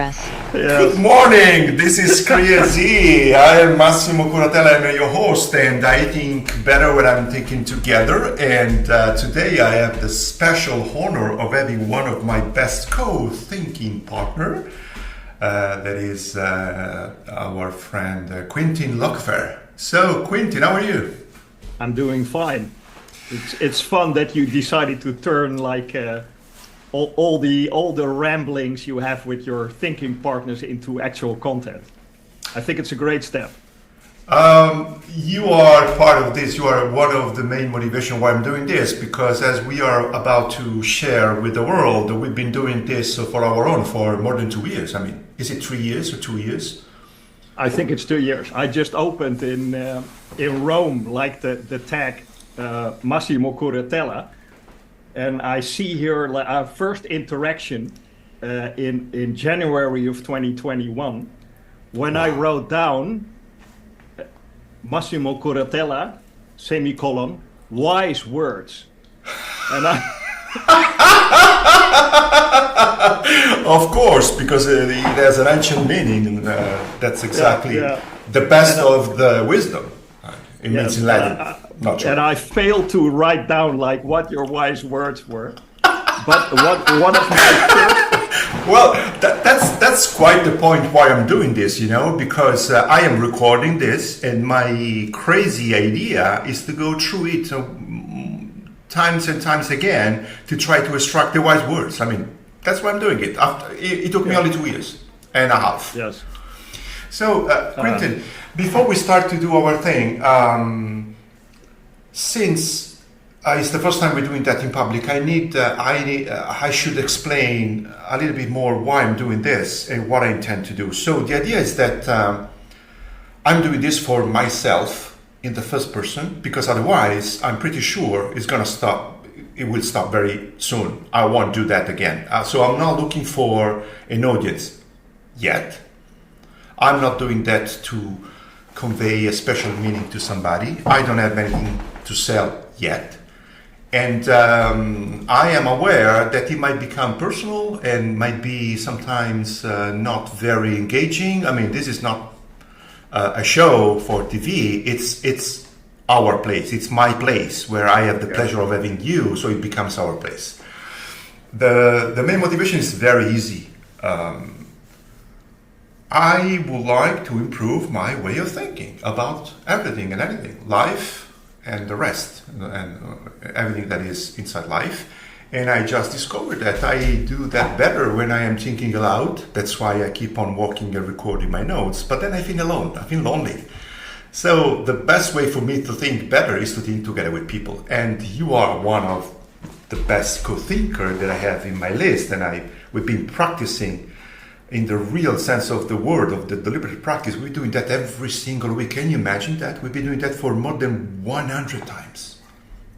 Yes. Good morning, this is CREAZEE. I am Massimo Curatella, I'm your host, and I think better when I'm thinking together. And today I have the special honor of having one of my best co-thinking partner, that is our friend Quinten Lockefeer. So Quinten, how are you? I'm doing fine. It's fun that you decided to turn like all the ramblings you have with your thinking partners into actual content. I think it's a great step. You are part of this. You are one of the main motivation why I'm doing this, because as we are about to share with the world, we've been doing this for our own for more than 2 years. I mean, is it 3 years or 2 years? I think it's 2 years. I just opened in Rome, like the tag Massimo Curatella, and I see here our first interaction in January of 2021, when I wrote down Massimo Curatella, semicolon, wise words. And Of course, because there's an ancient meaning, that's exactly the best of the wisdom. It means in Latin. Not sure. And I failed to write down like what your wise words were. But one of my first... Well, that's quite the point why I'm doing this, because I am recording this, and my crazy idea is to go through it times and times again to try to extract the wise words. I mean, that's why I'm doing it. It took me only 2 years and a half. Yes. So, Quinten, before we start to do our thing, since it's the first time we're doing that in public, I should explain a little bit more why I'm doing this and what I intend to do. So the idea is that I'm doing this for myself in the first person, because otherwise I'm pretty sure it's gonna stop. It will stop very soon. I won't do that again. So I'm not looking for an audience yet. I'm not doing that to convey a special meaning to somebody. I don't have anything to sell yet. And I am aware that it might become personal and might be sometimes not very engaging. I mean, this is not a show for TV. It's our place. It's my place where I have the pleasure of having you, so it becomes our place. The main motivation is very easy. I would like to improve my way of thinking about everything and anything, life and the rest, and everything that is inside life. And I just discovered that I do that better when I am thinking aloud. That's why I keep on walking and recording my notes. But then I feel alone, I feel lonely. So the best way for me to think better is to think together with people. And you are one of the best co-thinker that I have in my list. And we've been practicing in the real sense of the word, of the deliberate practice. We're doing that every single week. Can you imagine that? We've been doing that for more than 100 times.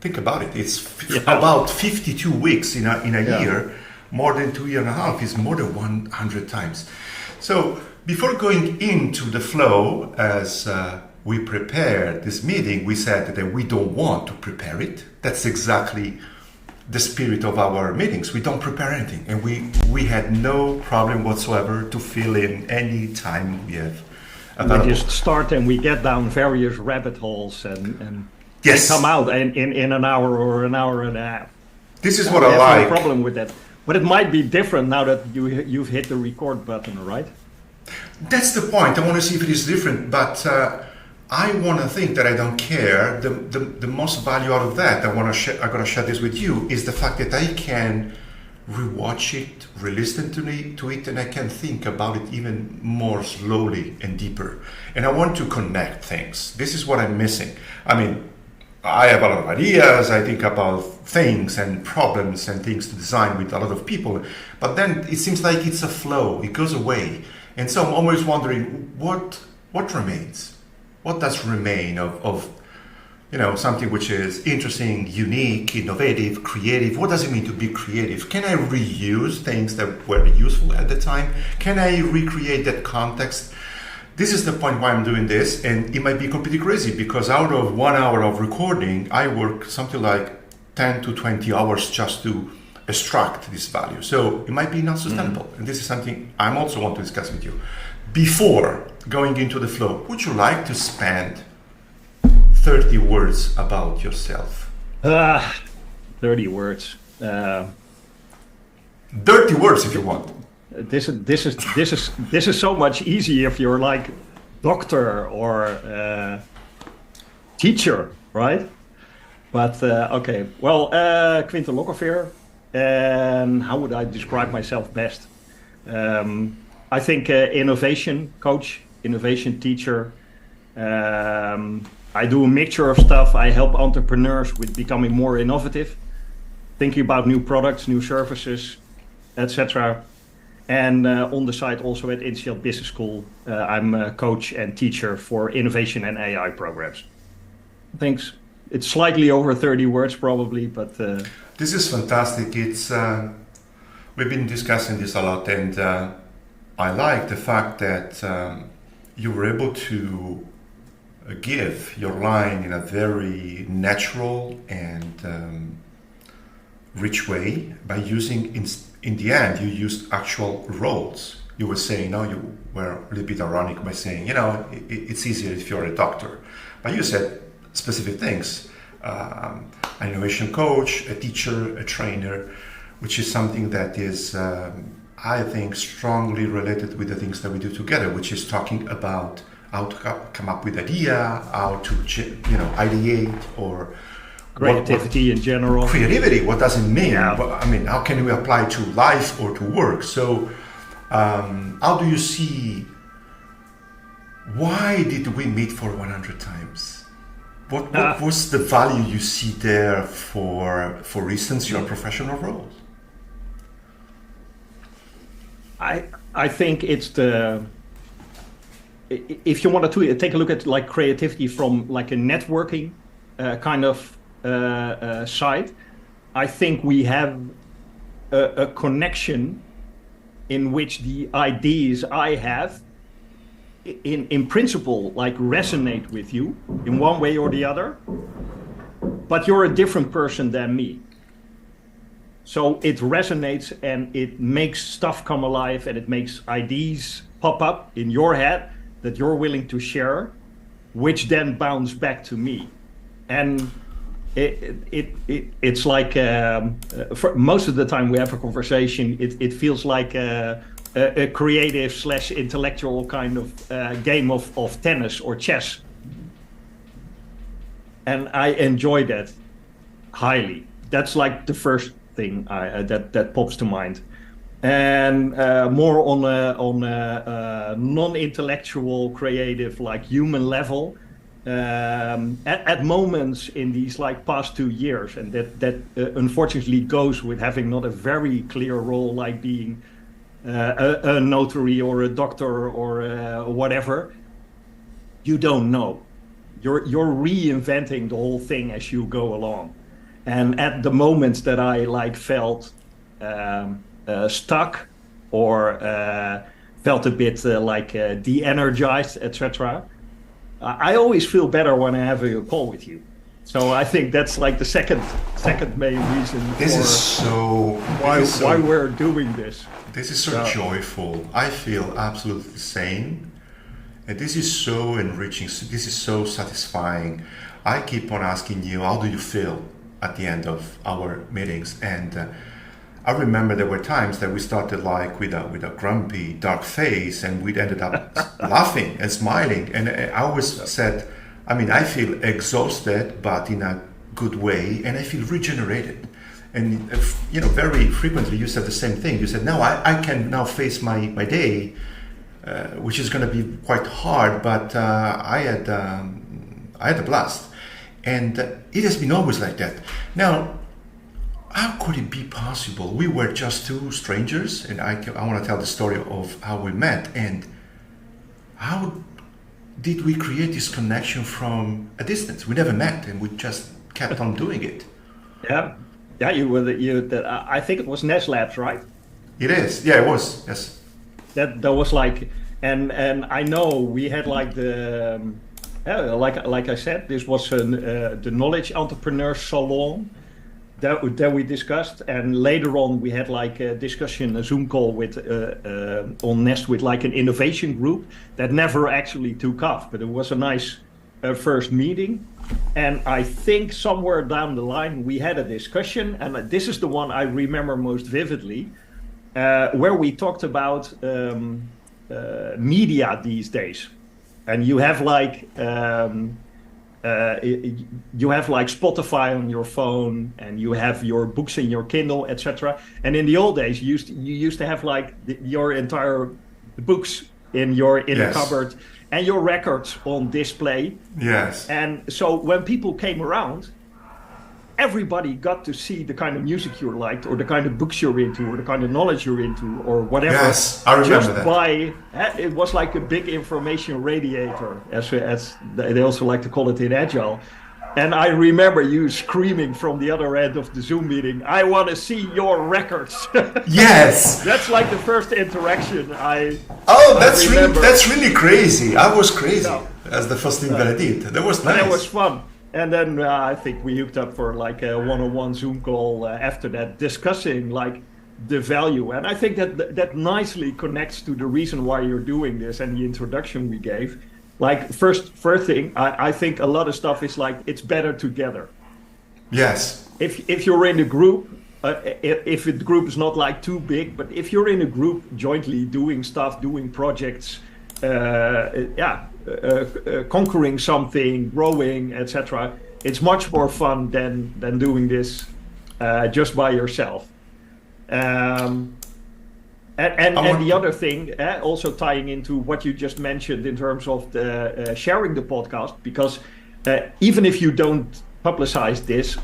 Think about it. It's about 52 weeks in a year. More than 2 years and a half is more than 100 times. So before going into the flow, as we prepared this meeting, we said that we don't want to prepare it. That's exactly the spirit of our meetings. We don't prepare anything, and we had no problem whatsoever to fill in any time we have available. We just start and we get down various rabbit holes and yes, come out in an hour or an hour and a half. This is what I like. No problem with that, but it might be different now that you've hit the record button, right? That's the point. I want to see if it is different, but I want to think that I don't care. The most value out of that, I'm going to share this with you, is the fact that I can rewatch it, re-listen to it, and I can think about it even more slowly and deeper. And I want to connect things. This is what I'm missing. I mean, I have a lot of ideas. I think about things and problems and things to design with a lot of people. But then it seems like it's a flow. It goes away. And so I'm always wondering, what remains? What does remain of something which is interesting, unique, innovative, creative? What does it mean to be creative? Can I reuse things that were useful at the time? Can I recreate that context? This is the point why I'm doing this, and it might be completely crazy, because out of 1 hour of recording, I work something like 10 to 20 hours just to extract this value. So it might be not sustainable. And this is something I also want to discuss with you. Before going into the flow, would you like to spend 30 words about yourself? 30 words. Dirty words if you want. This is so much easier if you're like doctor or teacher, right? But okay, well, Quinten Lockefeer, and how would I describe myself best? I think innovation coach, innovation teacher. I do a mixture of stuff. I help entrepreneurs with becoming more innovative, thinking about new products, new services, etc. And on the side also at Initial Business School, I'm a coach and teacher for innovation and AI programs. Thanks. It's slightly over 30 words probably, but... This is fantastic. It's we've been discussing this a lot, and I like the fact that you were able to give your line in a very natural and rich way by using, in the end, you used actual roles. You were saying, you were a little bit ironic by saying, it's easier if you're a doctor. But you said specific things, an innovation coach, a teacher, a trainer, which is something that is, I think, strongly related with the things that we do together, which is talking about how to come up with idea, how to ideate, or creativity in general. Creativity, what does it mean? Yeah. I mean, how can we apply to life or to work? So how do you see, why did we meet for 100 times? What was the value you see there for instance, your professional roles? I think it's if you wanted to take a look at like creativity from like a networking kind of side, I think we have a connection in which the ideas I have in principle like resonate with you in one way or the other, but you're a different person than me. So it resonates and it makes stuff come alive and it makes ideas pop up in your head that you're willing to share, which then bounce back to me. And it's like for most of the time we have a conversation, it feels like a creative / intellectual kind of game of tennis or chess. And I enjoy that highly. That's like the first thing that pops to mind. And more on a non-intellectual, creative, like human level, at moments in these like past 2 years, and that unfortunately goes with having not a very clear role, like being a notary or a doctor or whatever. You don't know. You're reinventing the whole thing as you go along. And at the moments that I like felt stuck or felt a bit de-energized, etc., I always feel better when I have a call with you. So I think that's like the second main reason why we're doing this. This is so joyful. I feel absolutely the same. And this is so enriching. This is so satisfying. I keep on asking you, how do you feel at the end of our meetings? And I remember there were times that we started like with a grumpy, dark face, and we ended up laughing and smiling. And I always said, I feel exhausted, but in a good way, and I feel regenerated. And very frequently you said the same thing. You said, no, I can now face my day, which is going to be quite hard, but I had a blast. And it has been always like that. Now, how could it be possible? We were just two strangers, and I want to tell the story of how we met, and how did we create this connection from a distance? We never met, and we just kept on doing it. Yeah, I think it was Nest Labs, right? It is. Yeah, it was. Yes. That was like, and I know we had like the, like I said, this was the Knowledge Entrepreneur Salon. that we discussed, and later on we had like a discussion, a Zoom call with on Nest with like an innovation group that never actually took off, but it was a nice first meeting. And I think somewhere down the line we had a discussion, and this is the one I remember most vividly, where we talked about media these days, and you have like Spotify on your phone, and you have your books in your Kindle, etc. And in the old days, you used to have like your entire books in a cupboard, and your records on display. Yes. And so when people came around, everybody got to see the kind of music you liked, or the kind of books you're into, or the kind of knowledge you're into, or whatever. Yes, I remember just that. It was like a big information radiator, as they also like to call it in Agile. And I remember you screaming from the other end of the Zoom meeting, "I want to see your records." Yes. That's like the first interaction That's really crazy. I was crazy. No. That's the first thing that I did. That was nice. That was fun. And then I think we hooked up for like a one-on-one Zoom call after that, discussing like the value. And I think that nicely connects to the reason why you're doing this and the introduction we gave. Like first thing, I think a lot of stuff is like, it's better together. Yes. If you're in a group, if the group is not like too big, but if you're in a group jointly doing stuff, doing projects, conquering something, growing, etc., it's much more fun than doing this just by yourself. And the other thing, also tying into what you just mentioned in terms of the sharing the podcast, because even if you don't publicize this,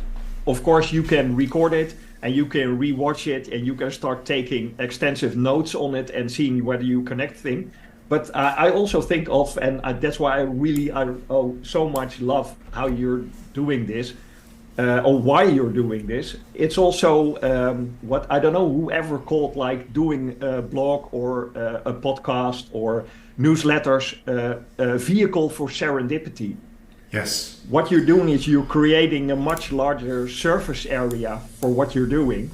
of course you can record it and you can rewatch it and you can start taking extensive notes on it and seeing whether you connect things. But I also think of, and that's why I so much love how you're doing this, or why you're doing this. It's also what, I don't know, whoever called like doing a blog or a podcast or newsletters a vehicle for serendipity. Yes. What you're doing is you're creating a much larger surface area for what you're doing,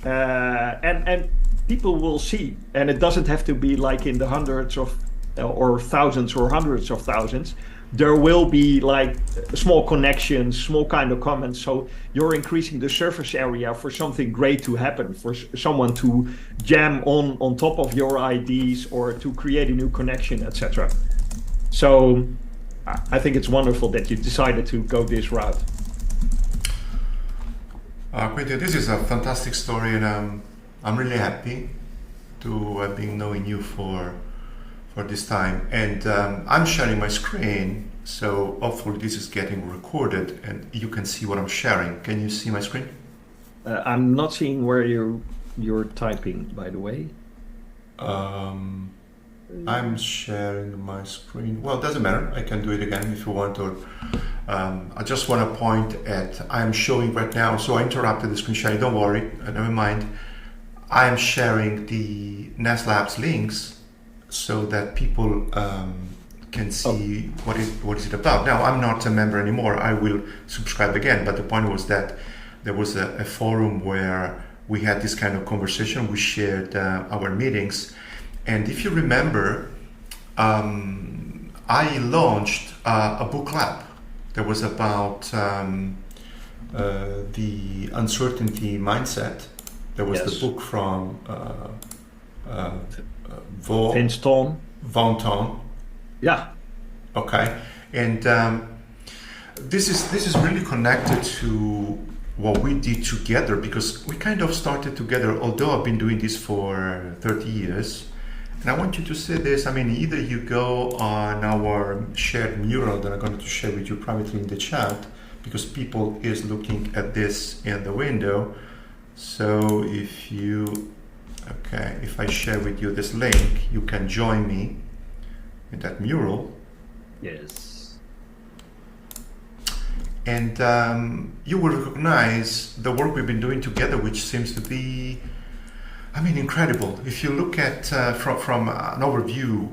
and people will see, and it doesn't have to be like in the hundreds of or thousands or hundreds of thousands. There will be like small connections, small kind of comments. So you're increasing the surface area for something great to happen, for someone to jam on top of your ideas or to create a new connection, etc. So I think it's wonderful that you decided to go this route. Quinten, this is a fantastic story, and I'm really happy to have been knowing you for this time. And I'm sharing my screen, so hopefully this is getting recorded and you can see what I'm sharing. Can you see my screen? I'm not seeing where you're typing, by the way. I'm sharing my screen. Well, it doesn't matter. I can do it again if you want. Or I just want to point at, I'm showing right now, so I interrupted the screen sharing. Don't worry, never mind. I'm sharing the Nest Labs links so that people can see what is it about. Now, I'm not a member anymore. I will subscribe again. But the point was that there was a forum where we had this kind of conversation. We shared our meetings. And if you remember, I launched a book club that was about the uncertainty mindset. There was the book from Von. Yeah. Okay. And this is really connected to what we did together, because we kind of started together, although I've been doing this for 30 years. And I want you to see this. I mean, either you go on our shared mural that I'm going to share with you privately in the chat, because people is looking at this in the window. So if I share with you this link, you can join me in that mural. Yes. And you will recognize the work we've been doing together, which seems to be, I mean, incredible. If you look at from an overview,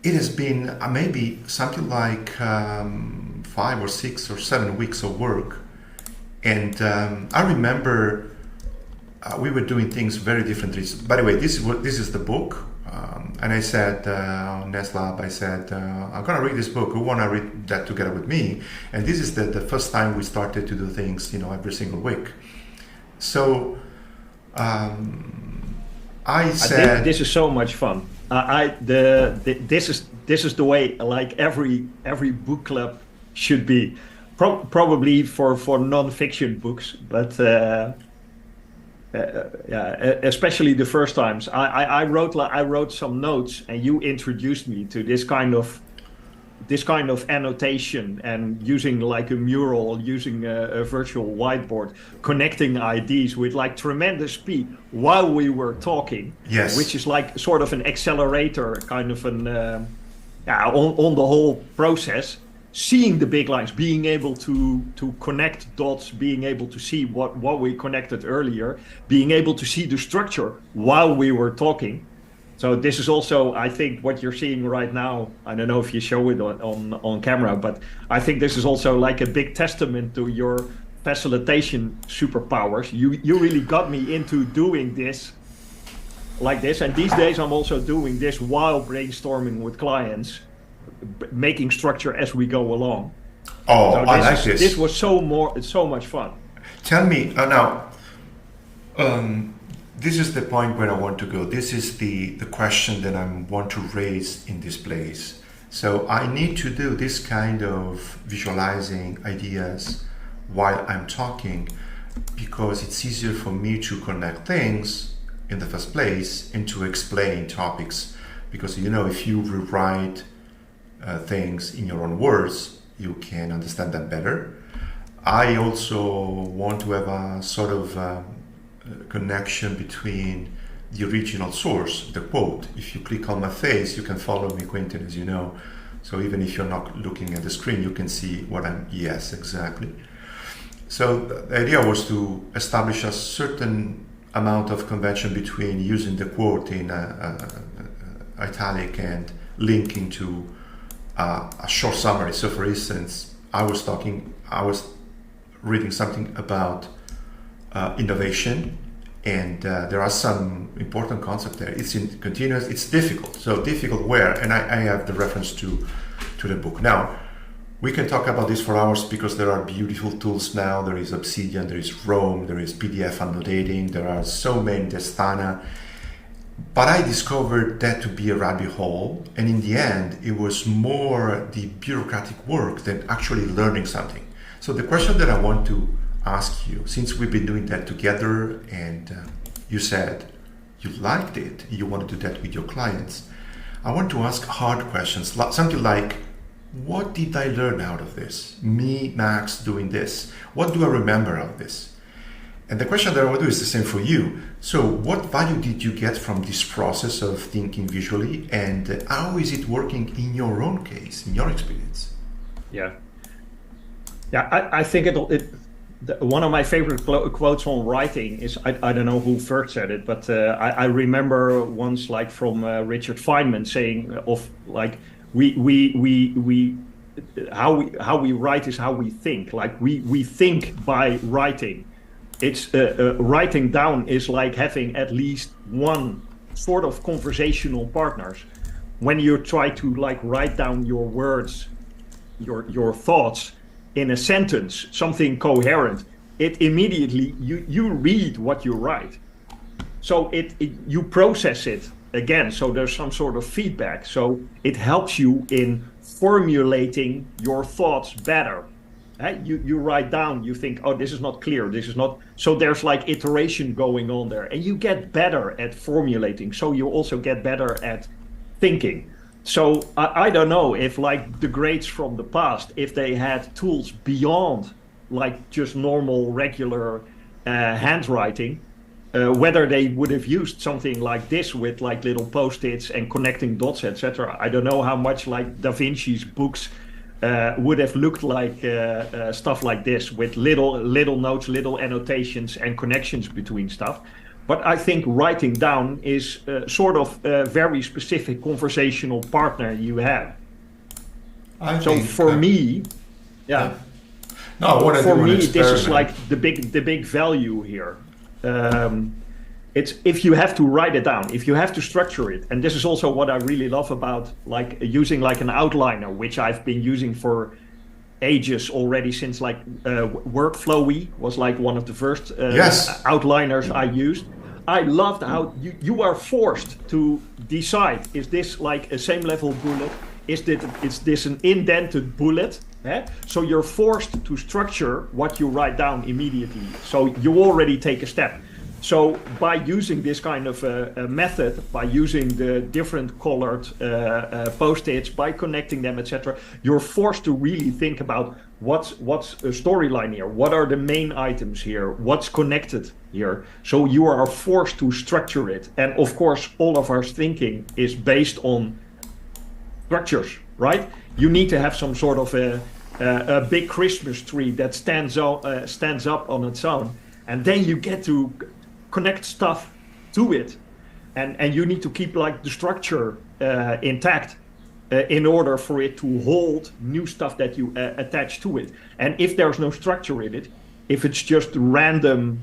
it has been maybe something like 5 or 6 or 7 weeks of work And I remember we were doing things very differently. By the way, this is the book. And I said on NestLab, I said, I'm going to read this book. Who want to read that together with me? And this is the first time we started to do things, every single week. So I said, this is so much fun. This is the way like every book club should be. Probably for non-fiction books, but especially the first times. I wrote some notes, and you introduced me to this kind of annotation, and using like a mural, using a virtual whiteboard, connecting ideas with like tremendous speed while we were talking. Yes, which is like sort of an accelerator, kind of an on the whole process. Seeing the big lines, being able to connect dots, being able to see what we connected earlier, being able to see the structure while we were talking. So this is also, I think, what you're seeing right now. I don't know if you show it on camera, but I think this is also like a big testament to your facilitation superpowers. You really got me into doing this like this. And these days I'm also doing this while brainstorming with clients, making structure as we go along. Oh, so I like this. This was so much fun. Tell me now. This is the point where I want to go. This is the question that I want to raise in this place. So I need to do this kind of visualizing ideas while I'm talking, because it's easier for me to connect things in the first place and to explain topics. Because if you rewrite things in your own words, you can understand them better. I also want to have a sort of connection between the original source, the quote. If you click on my face, you can follow me, Quinten, as you know. So even if you're not looking at the screen, you can see what I'm. Yes, exactly. So the idea was to establish a certain amount of convention between using the quote in italic and linking to a short summary. So for instance, I was reading something about innovation, and there are some important concepts there. It's in continuous, it's difficult. So difficult where? And I have the reference to the book. Now, we can talk about this for hours because there are beautiful tools now. There is Obsidian, there is Rome, there is PDF annotating, there are so many, Destana. But I discovered that to be a rabbit hole, and in the end, it was more the bureaucratic work than actually learning something. So the question that I want to ask you, since we've been doing that together, and you said you liked it, you want to do that with your clients, I want to ask hard questions, something like, what did I learn out of this? Me, Max, doing this. What do I remember of this? And the question that I will do is the same for you. So what value did you get from this process of thinking visually, and how is it working in your own case, in your experience? Yeah, I think one of my favorite quotes on writing is, I don't know who first said it, but I remember once, like from Richard Feynman, saying of like how we write is how we think. Like we think by writing. It's writing down is like having at least one sort of conversational partners. When you try to like write down your words, your thoughts in a sentence, something coherent, it immediately you read what you write. So you process it again. So there's some sort of feedback. So it helps you in formulating your thoughts better. You write down, you think, oh, this is not clear, this is not. So there's like iteration going on there, and you get better at formulating. So you also get better at thinking. So I don't know if like the greats from the past, if they had tools beyond like just normal, regular handwriting, whether they would have used something like this with like little post-its and connecting dots, etc. I don't know how much like Da Vinci's books would have looked like stuff like this with little notes, little annotations and connections between stuff. But I think writing down is sort of a very specific conversational partner you have. So for me, yeah. No, I want to For do an me, experiment. this is like the big value here. It's if you have to write it down, if you have to structure it, and this is also what I really love about like using like an outliner, which I've been using for ages already, since like Workflowy was like one of the first Yes. outliners I used. I loved how you are forced to decide, is this like a same level bullet? Is this an indented bullet? So you're forced to structure what you write down immediately. So you already take a step. So by using this kind of a method, by using the different colored post-its, by connecting them, etc., you're forced to really think about what's a storyline here, what are the main items here, what's connected here. So you are forced to structure it. And of course, all of our thinking is based on structures, right? You need to have some sort of a big Christmas tree that stands up on its own, and then you get to connect stuff to it, and you need to keep like the structure intact in order for it to hold new stuff that you attach to it. And if there's no structure in it, if it's just random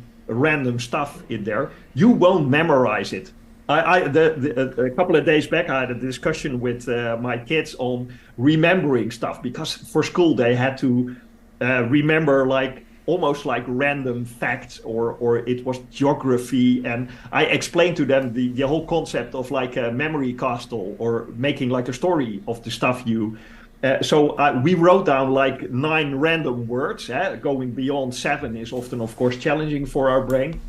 stuff in there, you won't memorize it. A couple of days back, I had a discussion with my kids on remembering stuff, because for school they had to remember like almost like random facts, or it was geography, and I explained to them the whole concept of like a memory castle, or making like a story of the stuff you. So we wrote down like 9 random words. Going beyond 7 is often, of course, challenging for our brain.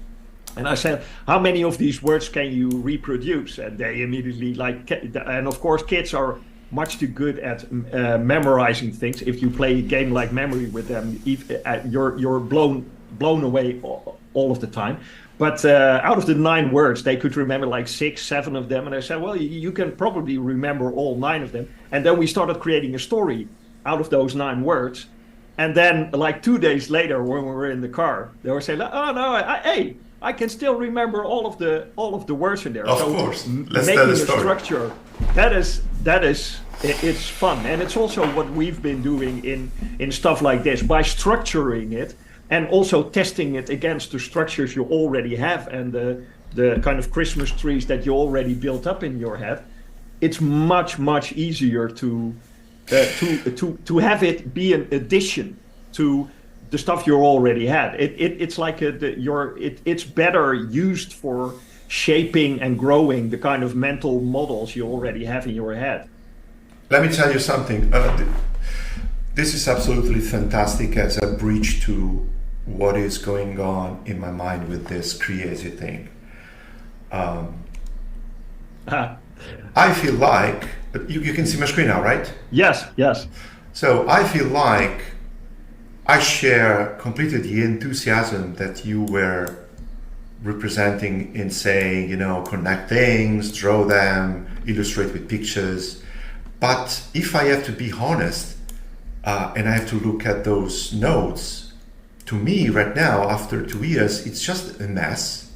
And I said, how many of these words can you reproduce? And they immediately like, and of course, kids are much too good at memorizing things. If you play a game like memory with them, you're blown away all of the time. But out of the 9 words, they could remember like 6, 7 of them. And I said, well, you can probably remember all 9 of them. And then we started creating a story out of those 9 words. And then like 2 days later, when we were in the car, they were saying, oh no, hey, I can still remember all of the words in there. Of course, let's making tell the a story. Structure, it's fun, and it's also what we've been doing in stuff like this, by structuring it and also testing it against the structures you already have and the kind of Christmas trees that you already built up in your head. It's much easier to have it be an addition to the stuff you already had. It's like it's better used for shaping and growing the kind of mental models you already have in your head. Let me tell you something. This is absolutely fantastic as a bridge to what is going on in my mind with this CREAZEE thing. I feel like you can see my screen now, right? Yes. So I feel like I share completely the enthusiasm that you were representing in saying, connect things, draw them, illustrate with pictures. But if I have to be honest, and I have to look at those notes, to me right now, after 2 years, it's just a mess.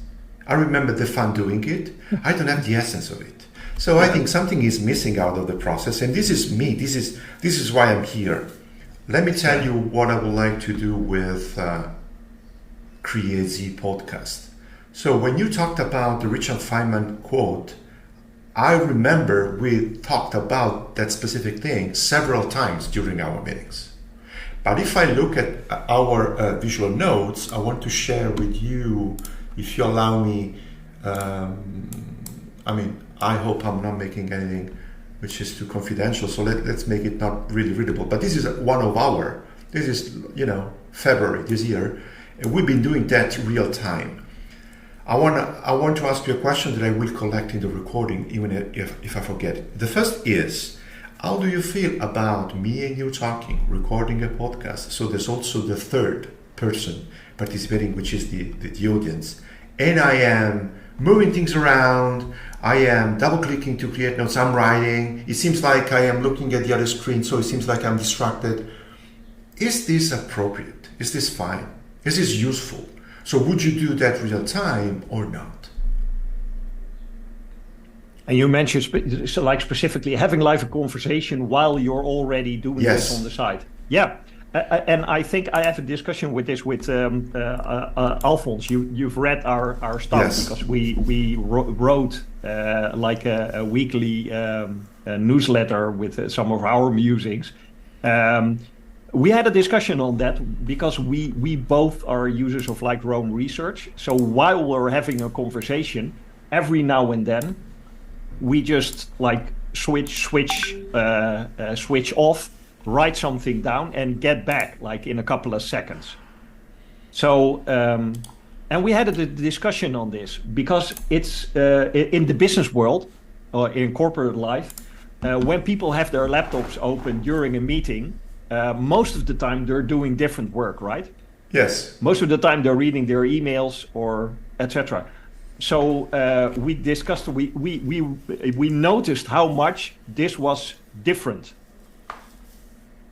I remember the fun doing it. I don't have the essence of it. So I think something is missing out of the process, and this is me. This is why I'm here. Let me tell you what I would like to do with CREAZEE podcast. So when you talked about the Richard Feynman quote, I remember we talked about that specific thing several times during our meetings. But if I look at our visual notes, I want to share with you, if you allow me, I hope I'm not making anything which is too confidential, so let's make it not really readable. But this is this is, February this year, and we've been doing that real time. I want to ask you a question that I will collect in the recording, even if I forget it. The first is, how do you feel about me and you talking, recording a podcast? So there's also the third person participating, which is the audience. And I am moving things around, I am double-clicking to create notes, I'm writing, it seems like I am looking at the other screen, so it seems like I'm distracted. Is this appropriate? Is this fine? Is this useful? So would you do that real time or not? And you mentioned specifically having live conversation while you're already doing this on the side. Yeah, And I think I have a discussion with this with Alphonse. You've read our stuff Yes. because we wrote like a weekly newsletter with some of our musings. We had a discussion on that because we both are users of like Rome research. So while we're having a conversation, every now and then we just like switch off, write something down, and get back like in a couple of seconds. So and we had a discussion on this because it's in the business world or in corporate life, when people have their laptops open during a meeting, most of the time they're doing different work, right? Yes. Most of the time they're reading their emails or etc. So we discussed, we noticed how much this was different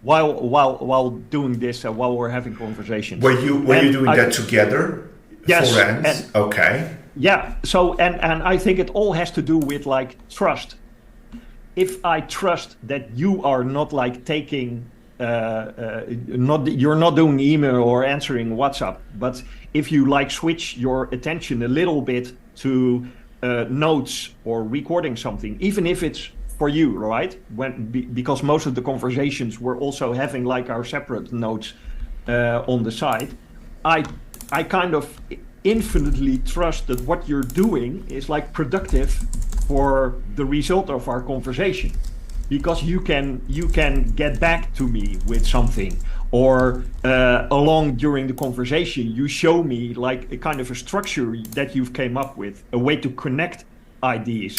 while doing this, while we're having conversations. Were you doing that together? Yes. Friends? Okay. Yeah. So and I think it all has to do with like trust. If I trust that you are not like taking you're not doing email or answering WhatsApp, but if you like switch your attention a little bit to notes or recording something, even if it's for you, right? Because most of the conversations we're also having like our separate notes on the side. I kind of infinitely trust that what you're doing is like productive for the result of our conversation, because you can get back to me with something, or along during the conversation you show me like a kind of a structure that you've came up with, a way to connect ideas,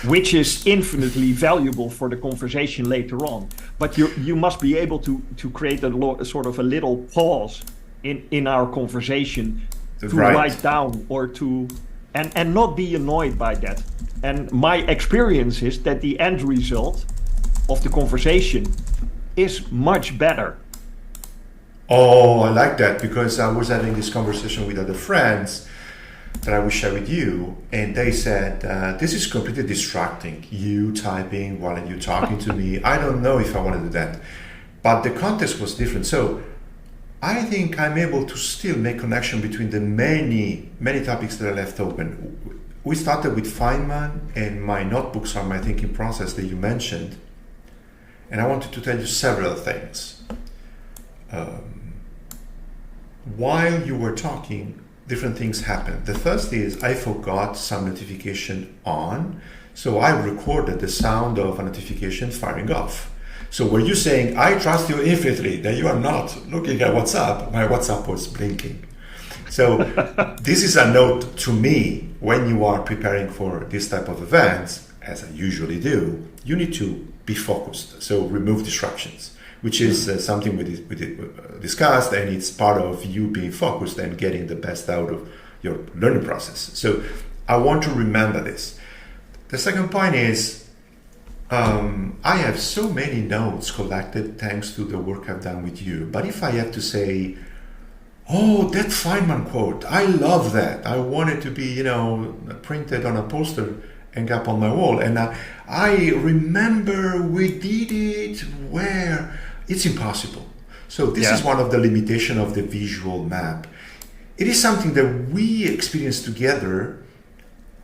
which is infinitely valuable for the conversation later on. But you must be able to create a sort of a little pause in our conversation to write down or to and not be annoyed by that. And my experience is that the end result of the conversation is much better. Oh, I like that, because I was having this conversation with other friends that I will share with you, and they said, this is completely distracting, you typing while you're talking to me. I don't know if I want to do that. But the context was different. So I think I'm able to still make connection between the many topics that I left open. We started with Feynman, and my notebooks are my thinking process that you mentioned. And I wanted to tell you several things. While you were talking, different things happened. The first is I forgot some notification on, so I recorded the sound of a notification firing off. So were you saying, I trust you infinitely, that you are not looking at WhatsApp? My WhatsApp was blinking. So this is a note to me: when you are preparing for this type of events, as I usually do, you need to be focused. So remove distractions, which is something we discussed, and it's part of you being focused and getting the best out of your learning process. So I want to remember this. The second point is, I have so many notes collected thanks to the work I've done with you. But if I have to say, oh, that Feynman quote, I love that, I want it to be, printed on a poster and up on my wall, and I remember we did it where, it's impossible. So this is one of the limitations of the visual map. It is something that we experience together.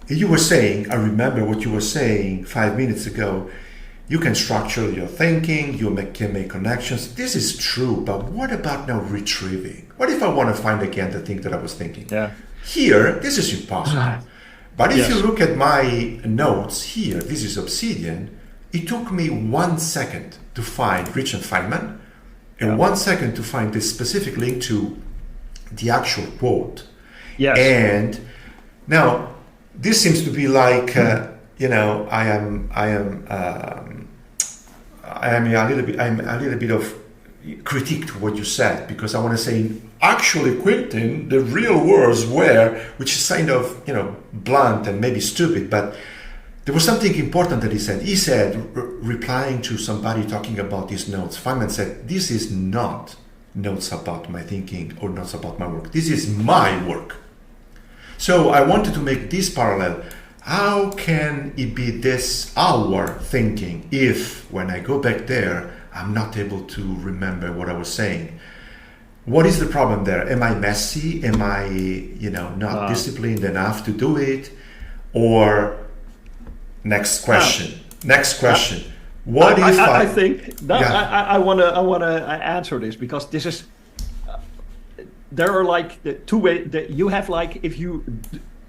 You were saying, I remember what you were saying 5 minutes ago, you can structure your thinking, you can make connections. This is true, but what about now retrieving? What if I want to find again the thing that I was thinking? Yeah. Here, this is impossible. But if you look at my notes here, this is Obsidian, it took me 1 second to find Richard Feynman, and 1 second to find this specific link to the actual quote. Yes. And now, this seems to be like, I'm a little bit of critique to what you said, because I want to say, actually, Quinten, the real words were, which is kind of, blunt and maybe stupid, but there was something important that he said. He said, replying to somebody talking about his notes, Feynman said, this is not notes about my thinking or notes about my work. This is my work. So I wanted to make this parallel. how can it be this our thinking if when I go back there, I'm not able to remember what I was saying? What is the problem there? Am I messy? Am I, not disciplined enough to do it? Or next question. What if I think I want to answer this, because this is there are like the two ways that you have, like if you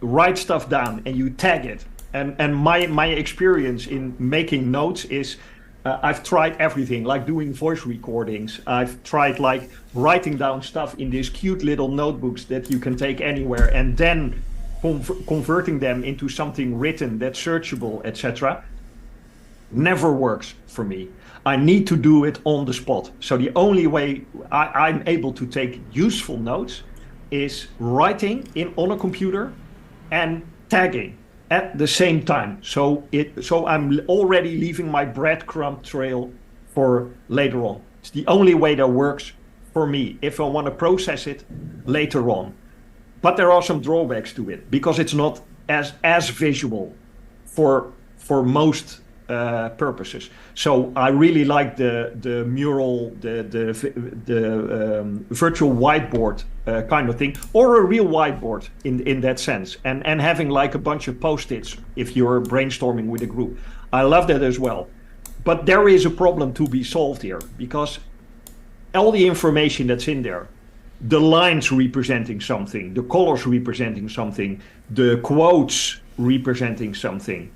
write stuff down and you tag it, and my experience in making notes is I've tried everything, like doing voice recordings. I've tried like writing down stuff in these cute little notebooks that you can take anywhere, and then converting them into something written that's searchable, etc. Never works for me. I need to do it on the spot. So the only way I'm able to take useful notes is writing on a computer and tagging at the same time. So I'm already leaving my breadcrumb trail for later on. It's the only way that works for me if I want to process it later on. But there are some drawbacks to it, because it's not as visual for most purposes. So I really like the mural, the virtual whiteboard kind of thing, or a real whiteboard in that sense, and having like a bunch of post-its if you're brainstorming with a group. I love that as well. But there is a problem to be solved here, because all the information that's in there, the lines representing something, the colors representing something, the quotes representing something,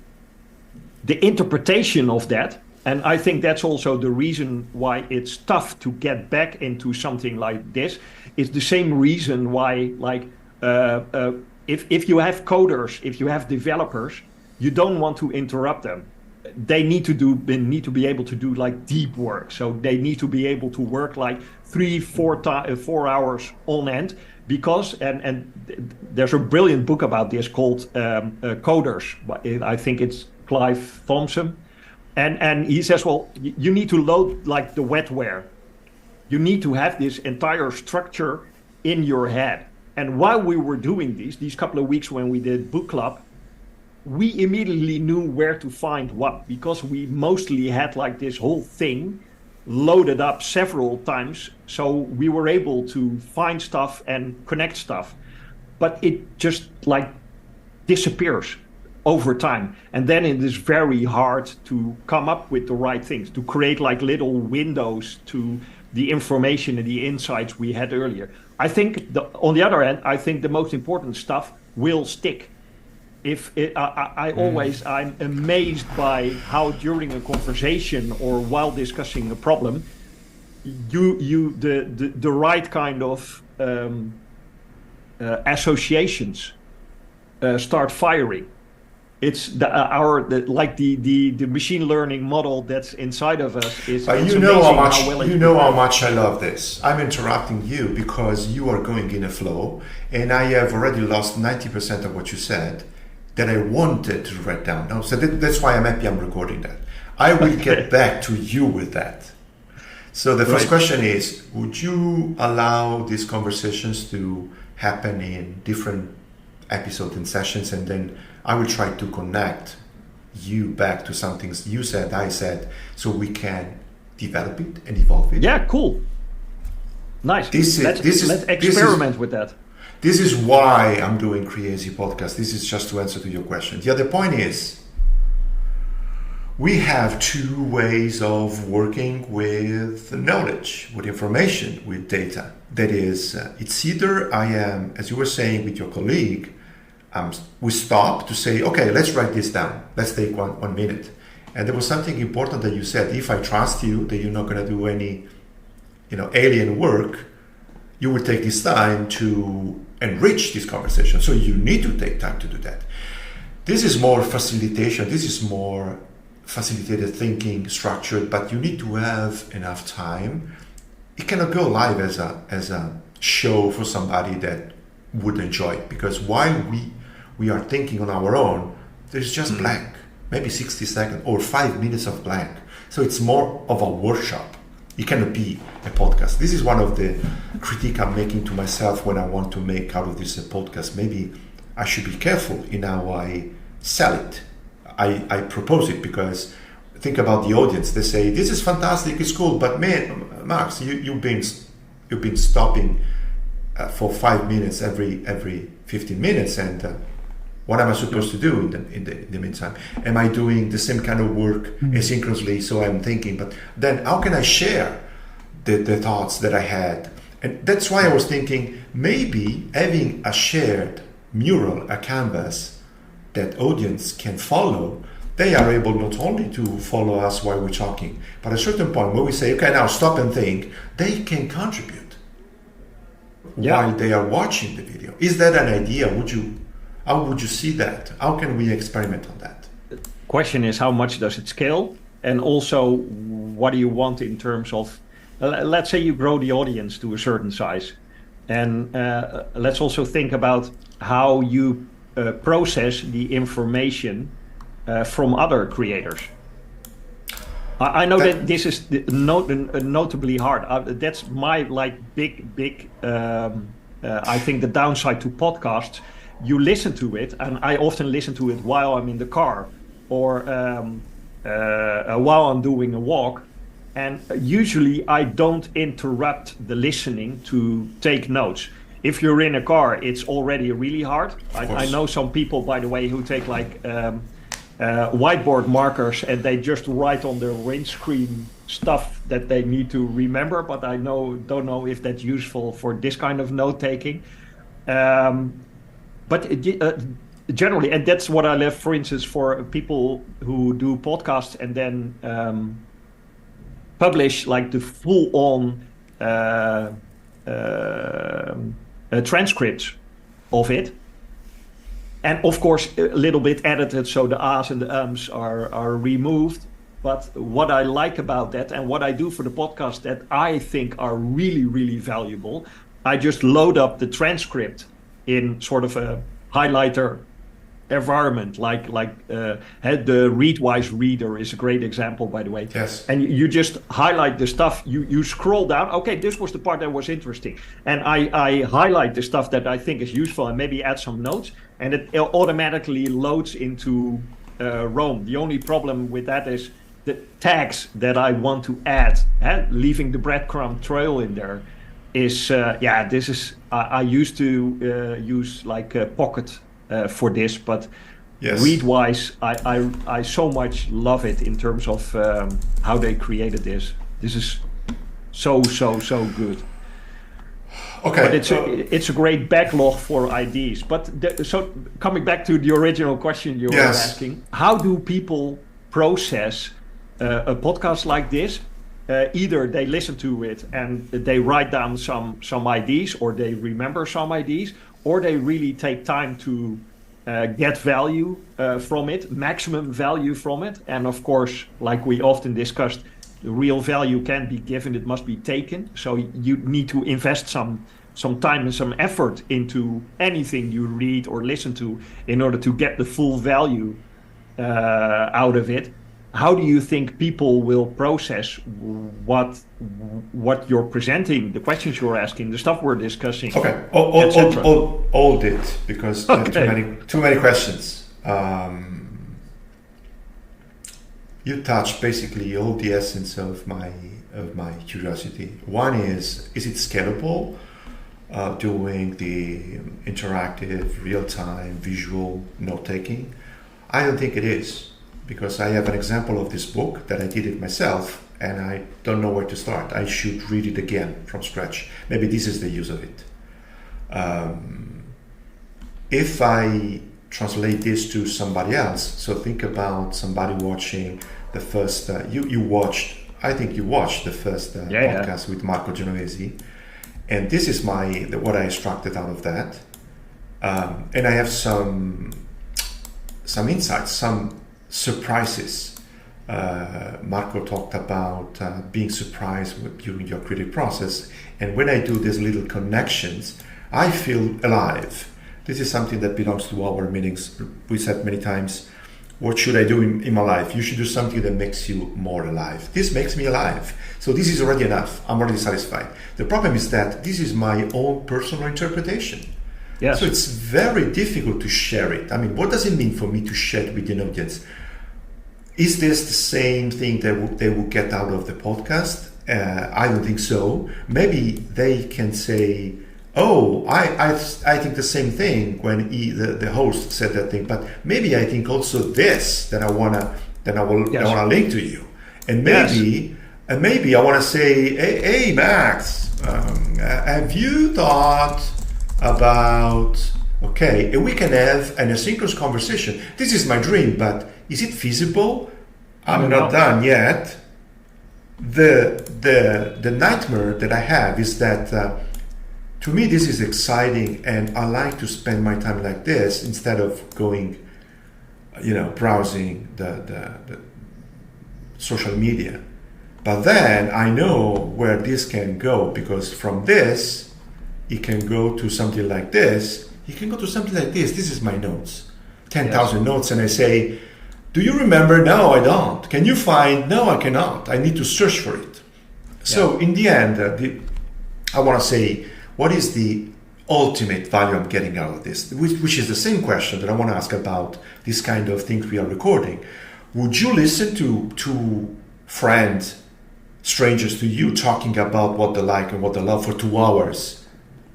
the interpretation of that, and I think that's also the reason why it's tough to get back into something like this. It's the same reason why, like, if you have coders, if you have developers, you don't want to interrupt them. They need to be able to do like deep work. So they need to be able to work like 4 hours on end, because and there's a brilliant book about this called Coders. I think it's Clive Thompson, and he says, well, you need to load like the wetware. You need to have this entire structure in your head. And while we were doing these couple of weeks when we did book club, we immediately knew where to find what, because we mostly had like this whole thing loaded up several times. So we were able to find stuff and connect stuff, but it just like disappears over time. And then it is very hard to come up with the right things, to create like little windows to the information and the insights we had earlier. I think on the other hand, I think the most important stuff will stick. I'm amazed by how during a conversation or while discussing a problem, the right kind of associations start firing. It's the machine learning model that's inside of us is. You know how much I love this. I'm interrupting you because you are going in a flow, and I have already lost 90% of what you said that I wanted to write down. No, so that's why I'm happy I'm recording that. I will get back to you with that. So the first question is: would you allow these conversations to happen in different episodes and sessions, and then I will try to connect you back to some things you said, I said, so we can develop it and evolve it? Yeah, cool. Nice. Let's experiment with that. This is why I'm doing CREAZEE podcast. This is just to answer to your question. The other point is, we have two ways of working with knowledge, with information, with data. That is, it's either I am, as you were saying with your colleague, we stop to say, okay, let's write this down. Let's take one minute. And there was something important that you said. If I trust you that you're not going to do any, alien work, you will take this time to enrich this conversation. So you need to take time to do that. This is more facilitation. This is more facilitated thinking, structured, but you need to have enough time. It cannot go live as a show for somebody that would enjoy it, because while we are thinking on our own, there's just blank, maybe 60 seconds or 5 minutes of blank. So it's more of a workshop. It cannot be a podcast. This is one of the critique I'm making to myself when I want to make out of this a podcast. Maybe I should be careful in how I sell it. I propose it because think about the audience. They say, this is fantastic, it's cool, but man, Max, you've been stopping for 5 minutes every 15 minutes, and what am I supposed to do in the meantime? Am I doing the same kind of work asynchronously? So I'm thinking, but then how can I share the thoughts that I had? And that's why I was thinking maybe having a shared mural, a canvas that audience can follow, they are able not only to follow us while we're talking, but at a certain point when we say, okay, now stop and think, they can contribute while they are watching the video. Is that an idea? How would you see that? How can we experiment on that? Question is, how much does it scale? And also, what do you want in terms of, let's say you grow the audience to a certain size. And let's also think about how you process the information from other creators. I know that this is notably hard. That's my big. I think the downside to podcasts. You listen to it, and I often listen to it while I'm in the car or while I'm doing a walk. And usually I don't interrupt the listening to take notes. If you're in a car, it's already really hard. I know some people, by the way, who take whiteboard markers and they just write on their windscreen stuff that they need to remember, but I don't know if that's useful for this kind of note taking. But generally, and that's what I left, for instance, for people who do podcasts and then publish like the full-on transcripts of it. And of course, a little bit edited, so the ahs and the ums are removed. But what I like about that and what I do for the podcast that I think are really, really valuable, I just load up the transcript in sort of a highlighter environment, like the Readwise reader is a great example, by the way. Yes. And you just highlight the stuff. You scroll down. Okay, this was the part that was interesting, and I highlight the stuff that I think is useful, and maybe add some notes, and it automatically loads into Rome. The only problem with that is the tags that I want to add, leaving the breadcrumb trail in there. This is I used to use Pocket for this, but yes. Readwise, I so much love it in terms of how they created this. This is so good. Okay, but it's a great backlog for ideas. But so coming back to the original question you were asking, how do people process a podcast like this? Either they listen to it and they write down some ideas, or they remember some ideas, or they really take time to get value from it, maximum value from it. And of course, like we often discussed, the real value can't be given, it must be taken. So you need to invest some time and some effort into anything you read or listen to in order to get the full value out of it. How do you think people will process what you're presenting, the questions you're asking, the stuff we're discussing? Okay, all did, because too many questions. You touched basically all the essence of my curiosity. One is it scalable? Doing the interactive, real-time, visual note-taking? I don't think it is. Because I have an example of this book that I did it myself, and I don't know where to start. I should read it again from scratch. Maybe this is the use of it. If I translate this to somebody else, so think about somebody watching the first, I think you watched the first podcast with Marco Genovesi, and this is what I extracted out of that. And I have some insights, some surprises. Marco talked about being surprised during your creative process, and when I do these little connections, I feel alive. This is something that belongs to our meetings. We said many times, what should I do in my life? You should do something that makes you more alive. This makes me alive. So this is already enough. I'm already satisfied. The problem is that this is my own personal interpretation. Yes. So it's very difficult to share it. I mean, what does it mean for me to share it with an audience? Is this the same thing that they will get out of the podcast? I don't think so. Maybe they can say, "Oh, I think the same thing when the host said that thing." But maybe I think also this that I wanna link to you, and maybe I wanna say, "Hey Max, have you thought about?" Okay, and we can have an asynchronous conversation. This is my dream, but is it feasible? I'm not done yet. The nightmare that I have is that to me this is exciting, and I like to spend my time like this instead of going, browsing the social media. But then I know where this can go, because from this it can go to something like this. It can go to something like this. This is my notes, 10,000 notes, and I say, "Do you remember?" "No, I don't." "Can you find?" "No, I cannot. I need to search for it." So in the end, I want to say, what is the ultimate value I'm getting out of this? Which is the same question that I want to ask about this kind of things we are recording. Would you listen to two friends, strangers to you, talking about what they like and what they love for 2 hours?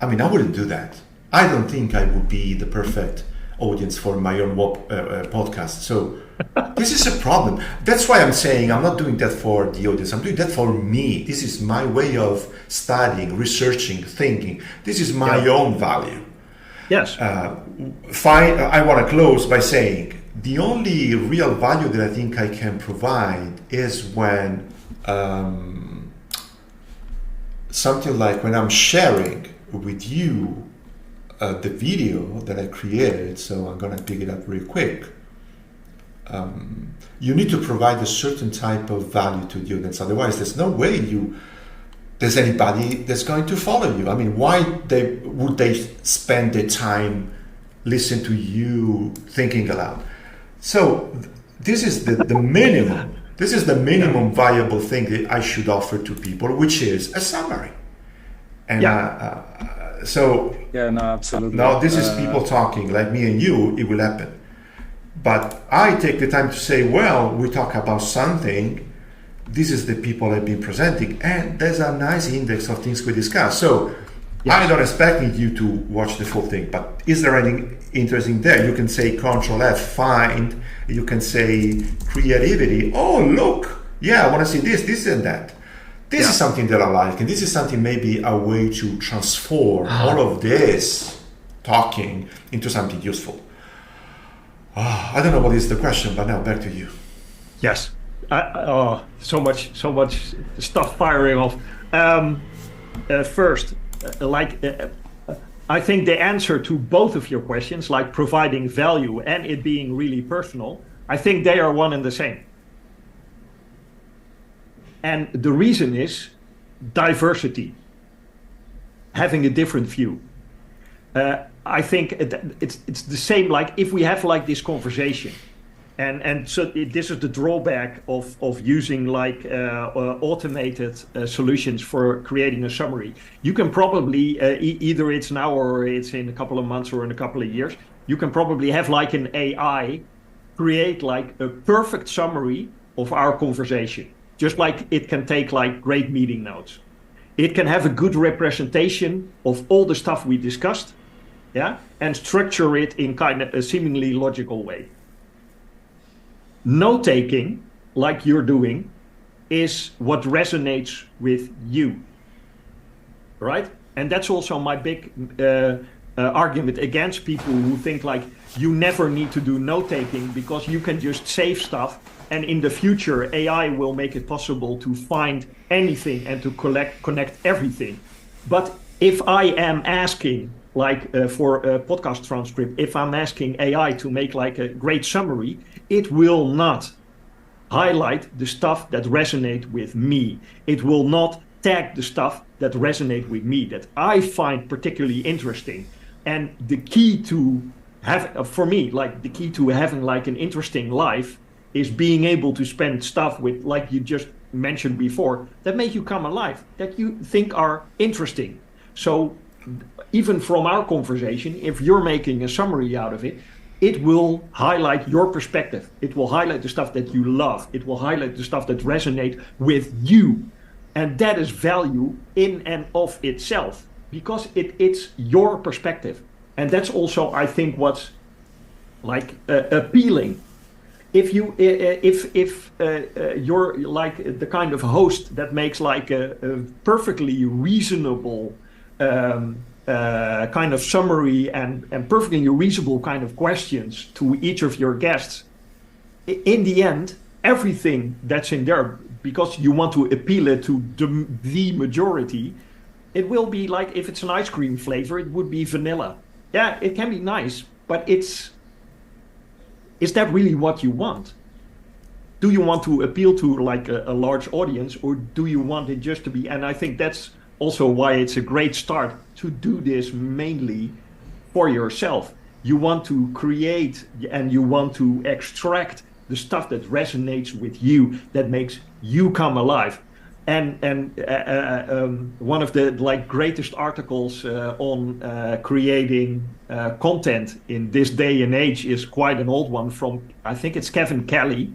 I mean, I wouldn't do that. I don't think I would be the perfect audience for my own podcast. So this is a problem. That's why I'm saying I'm not doing that for the audience. I'm doing that for me. This is my way of studying, researching, thinking. This is my own value. Yes. I want to close by saying the only real value that I think I can provide is when something like when I'm sharing with you the video that I created. So I'm going to pick it up real quick. You need to provide a certain type of value to the audience. Otherwise, there's no way there's anybody that's going to follow you. I mean, why would they spend their time listening to you thinking aloud? So this is the minimum. This is the minimum viable thing that I should offer to people, which is a summary. And no, absolutely. Now this is people talking like me and you. It will happen. But I take the time to say, well, we talk about something. This is the people I've been presenting, and there's a nice index of things we discuss. So I'm not expecting you to watch the full thing, but is there anything interesting there? You can say Control F, find. You can say creativity. Oh, look, I want to see this and that. This is something that I like, and this is something maybe a way to transform all of this talking into something useful. I don't know what is the question, but now back to you. Yes. So much stuff firing off. First, I think the answer to both of your questions, like providing value and it being really personal, I think they are one and the same. And the reason is diversity, having a different view. I think it's the same, like if we have like this conversation, and so this is the drawback of using like automated solutions for creating a summary. You can probably, either it's now or it's in a couple of months or in a couple of years, you can probably have like an AI create like a perfect summary of our conversation. Just like it can take like great meeting notes. It can have a good representation of all the stuff we discussed, and structure it in kind of a seemingly logical way. Note-taking, like you're doing, is what resonates with you, right? And that's also my big argument against people who think like you never need to do note-taking because you can just save stuff, and in the future AI will make it possible to find anything and to connect everything. But if I am asking, like for a podcast transcript, if I'm asking AI to make like a great summary, it will not highlight the stuff that resonate with me. It will not tag the stuff that resonate with me, that I find particularly interesting. And the key to for me, like the key to having like an interesting life is being able to spend stuff with, like you just mentioned before, that make you come alive, that you think are interesting. So even from our conversation, if you're making a summary out of it, it will highlight your perspective. It will highlight the stuff that you love. It will highlight the stuff that resonates with you. And that is value in and of itself, because it's your perspective. And that's also, I think, what's like appealing. If you're like the kind of host that makes like a perfectly reasonable kind of summary and perfectly reasonable kind of questions to each of your guests, in the end, everything that's in there, because you want to appeal it to the majority, it will be like, if it's an ice cream flavor, it would be vanilla. Yeah, it can be nice, but is that really what you want? Do you want to appeal to like a large audience, or do you want it just to be, and I think that's also why it's a great start to do this mainly for yourself. You want to create and you want to extract the stuff that resonates with you, that makes you come alive. And one of the like greatest articles on creating content in this day and age is quite an old one from, I think it's Kevin Kelly,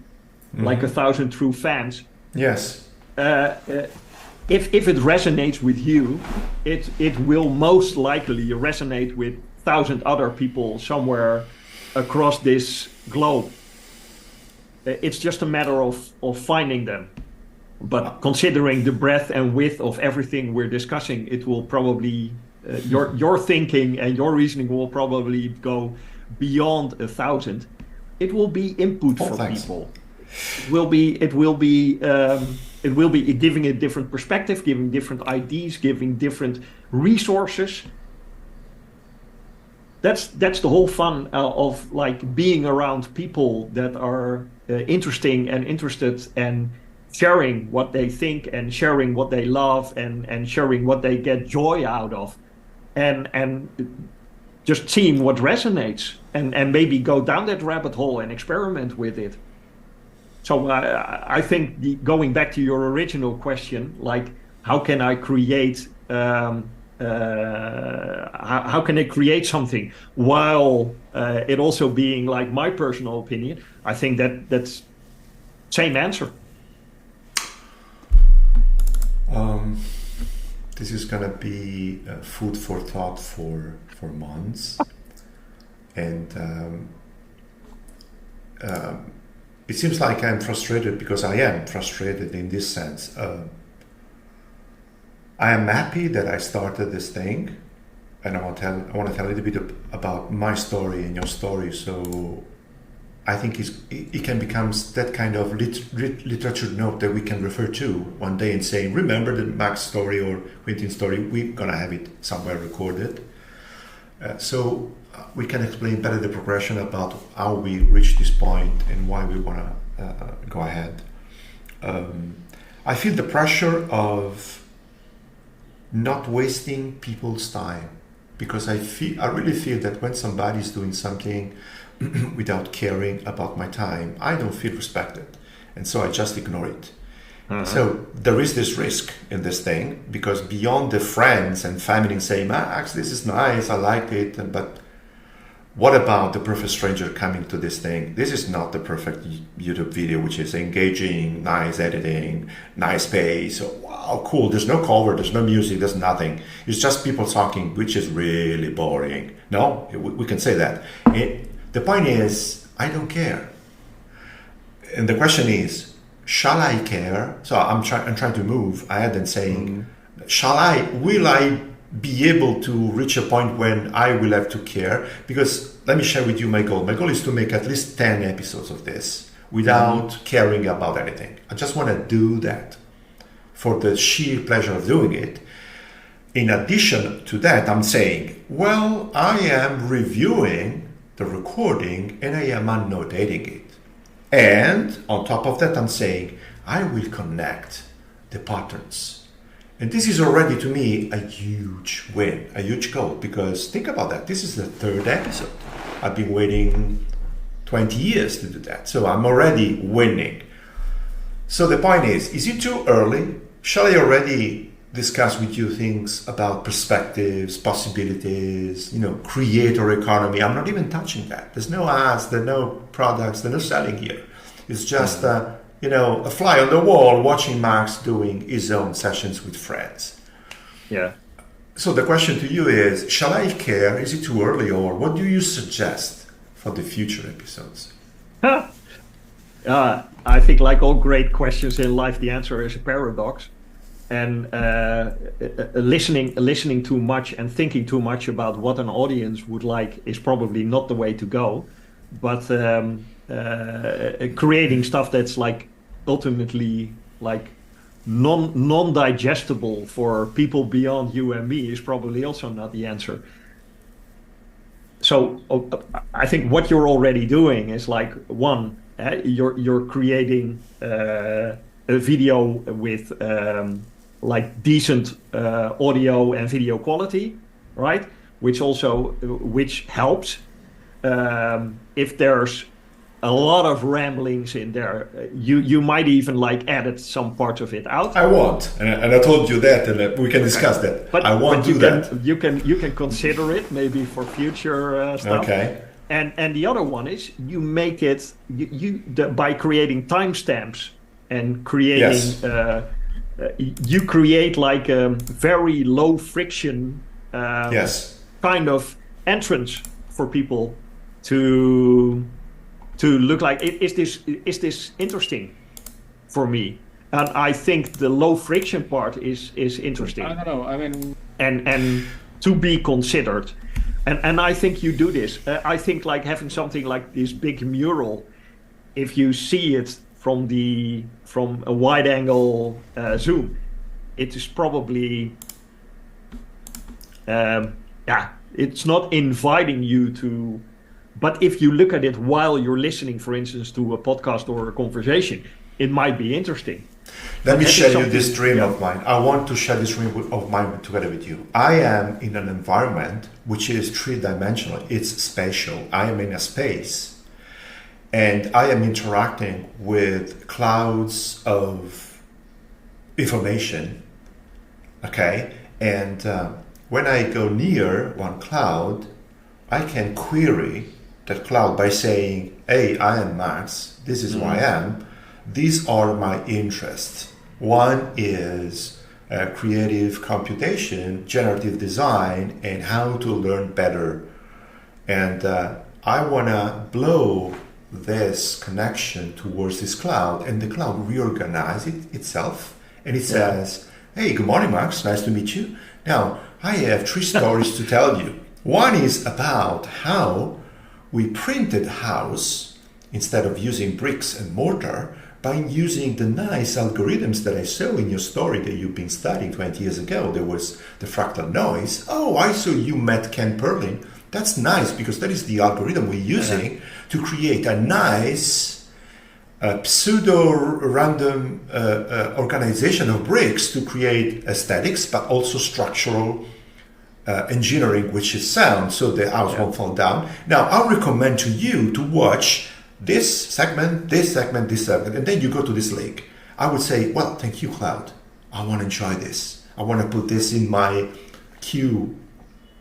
like 1,000 True Fans. Yes. If it resonates with you, it will most likely resonate with 1,000 other people somewhere across this globe. It's just a matter of finding them. But considering the breadth and width of everything we're discussing, it will probably your thinking and your reasoning will probably go beyond 1,000. It will be input for people. It will be giving a different perspective, giving different ideas, giving different resources. That's the whole fun of like being around people that are interesting and interested and sharing what they think and sharing what they love and sharing what they get joy out of, and just seeing what resonates and maybe go down that rabbit hole and experiment with it. So I think going back to your original question, like how can I create how can I create something while it also being like my personal opinion? I think that's same answer. This is gonna be food for thought for months, and it seems like I'm frustrated because I am frustrated in this sense. I am happy that I started this thing, and I want to tell a little bit about my story and your story. So I think it can become that kind of literature note that we can refer to one day and say, remember the Max story or Quinten's story, we're going to have it somewhere recorded. So we can explain better the progression about how we reached this point and why we want to go ahead. I feel the pressure of not wasting people's time, because I really feel that when somebody is doing something without caring about my time, I don't feel respected, and so I just ignore it. So there is this risk in this thing, because beyond the friends and family saying, Max, this is nice, I liked it, but what about the perfect stranger coming to this thing? This is not the perfect YouTube video, which is engaging, nice editing, nice pace. Wow, cool. There's no cover, there's no music, there's nothing. It's just people talking, which is really boring. No, we can say that. The point is, I don't care. And the question is, shall I care? So I'm trying to move ahead and saying, will I be able to reach a point when I will have to care? Because let me share with you my goal. My goal is to make at least 10 episodes of this without caring about anything. I just want to do that for the sheer pleasure of doing it. In addition to that, I'm saying, well, I am reviewing the recording and I am annotating it. And on top of that, I'm saying, I will connect the patterns. And this is already, to me, a huge win, a huge goal, because think about that. This is the 3rd episode. I've been waiting 20 years to do that. So I'm already winning. So the point is it too early? Shall I already discuss with you things about perspectives, possibilities, creator economy. I'm not even touching that. There's no ads, there's no products, there's no selling here. It's just, a fly on the wall watching Max doing his own sessions with friends. Yeah. So the question to you is, shall I care? Is it too early? Or what do you suggest for the future episodes? I think like all great questions in life, the answer is a paradox. And listening too much and thinking too much about what an audience would like is probably not the way to go. But creating stuff that's like ultimately like non-digestible for people beyond you and me is probably also not the answer. So I think what you're already doing is like, one, you're creating a video with like decent audio and video quality, right? Which helps. If there's a lot of ramblings in there, you might even like edit some parts of it out. I won't, and I told you that, and we can discuss that. But I won't do that. You can consider it maybe for future stuff. Okay. And the other one is you make it by creating timestamps and creating. Yes. You create like a very low friction kind of entrance for people to look like, is this interesting for me? And I think the low friction part is interesting. I don't know. I mean, and to be considered. And I think you do this. I think like having something like this big mural, if you see it from a wide angle zoom, it is probably it's not inviting you to. But if you look at it while you're listening, for instance, to a podcast or a conversation, it might be interesting. Let me share you this dream of mine. I want to share this dream of mine together with you. I am in an environment which is three-dimensional. It's spatial. I am in a space, and I am interacting with clouds of information. Okay, and when I go near one cloud, I can query that cloud by saying, hey, I am Max, this is who I am, these are my interests. One is creative computation, generative design, and how to learn better. And I want to blow this connection towards this cloud, and the cloud reorganizes itself, and it says, hey, good morning, Max, nice to meet you. Now, I have 3 stories to tell you. One is about how we printed a house instead of using bricks and mortar by using the nice algorithms that I saw in your story that you've been studying 20 years ago. There was the fractal noise. Oh, I saw you met Ken Perlin. That's nice because that is the algorithm we're using to create a nice pseudo-random organization of bricks to create aesthetics, but also structural engineering, which is sound, so the house won't fall down. Now, I recommend to you to watch this segment, this segment, this segment, and then you go to this link. I would say, well, thank you, Cloud. I want to enjoy this. I want to put this in my queue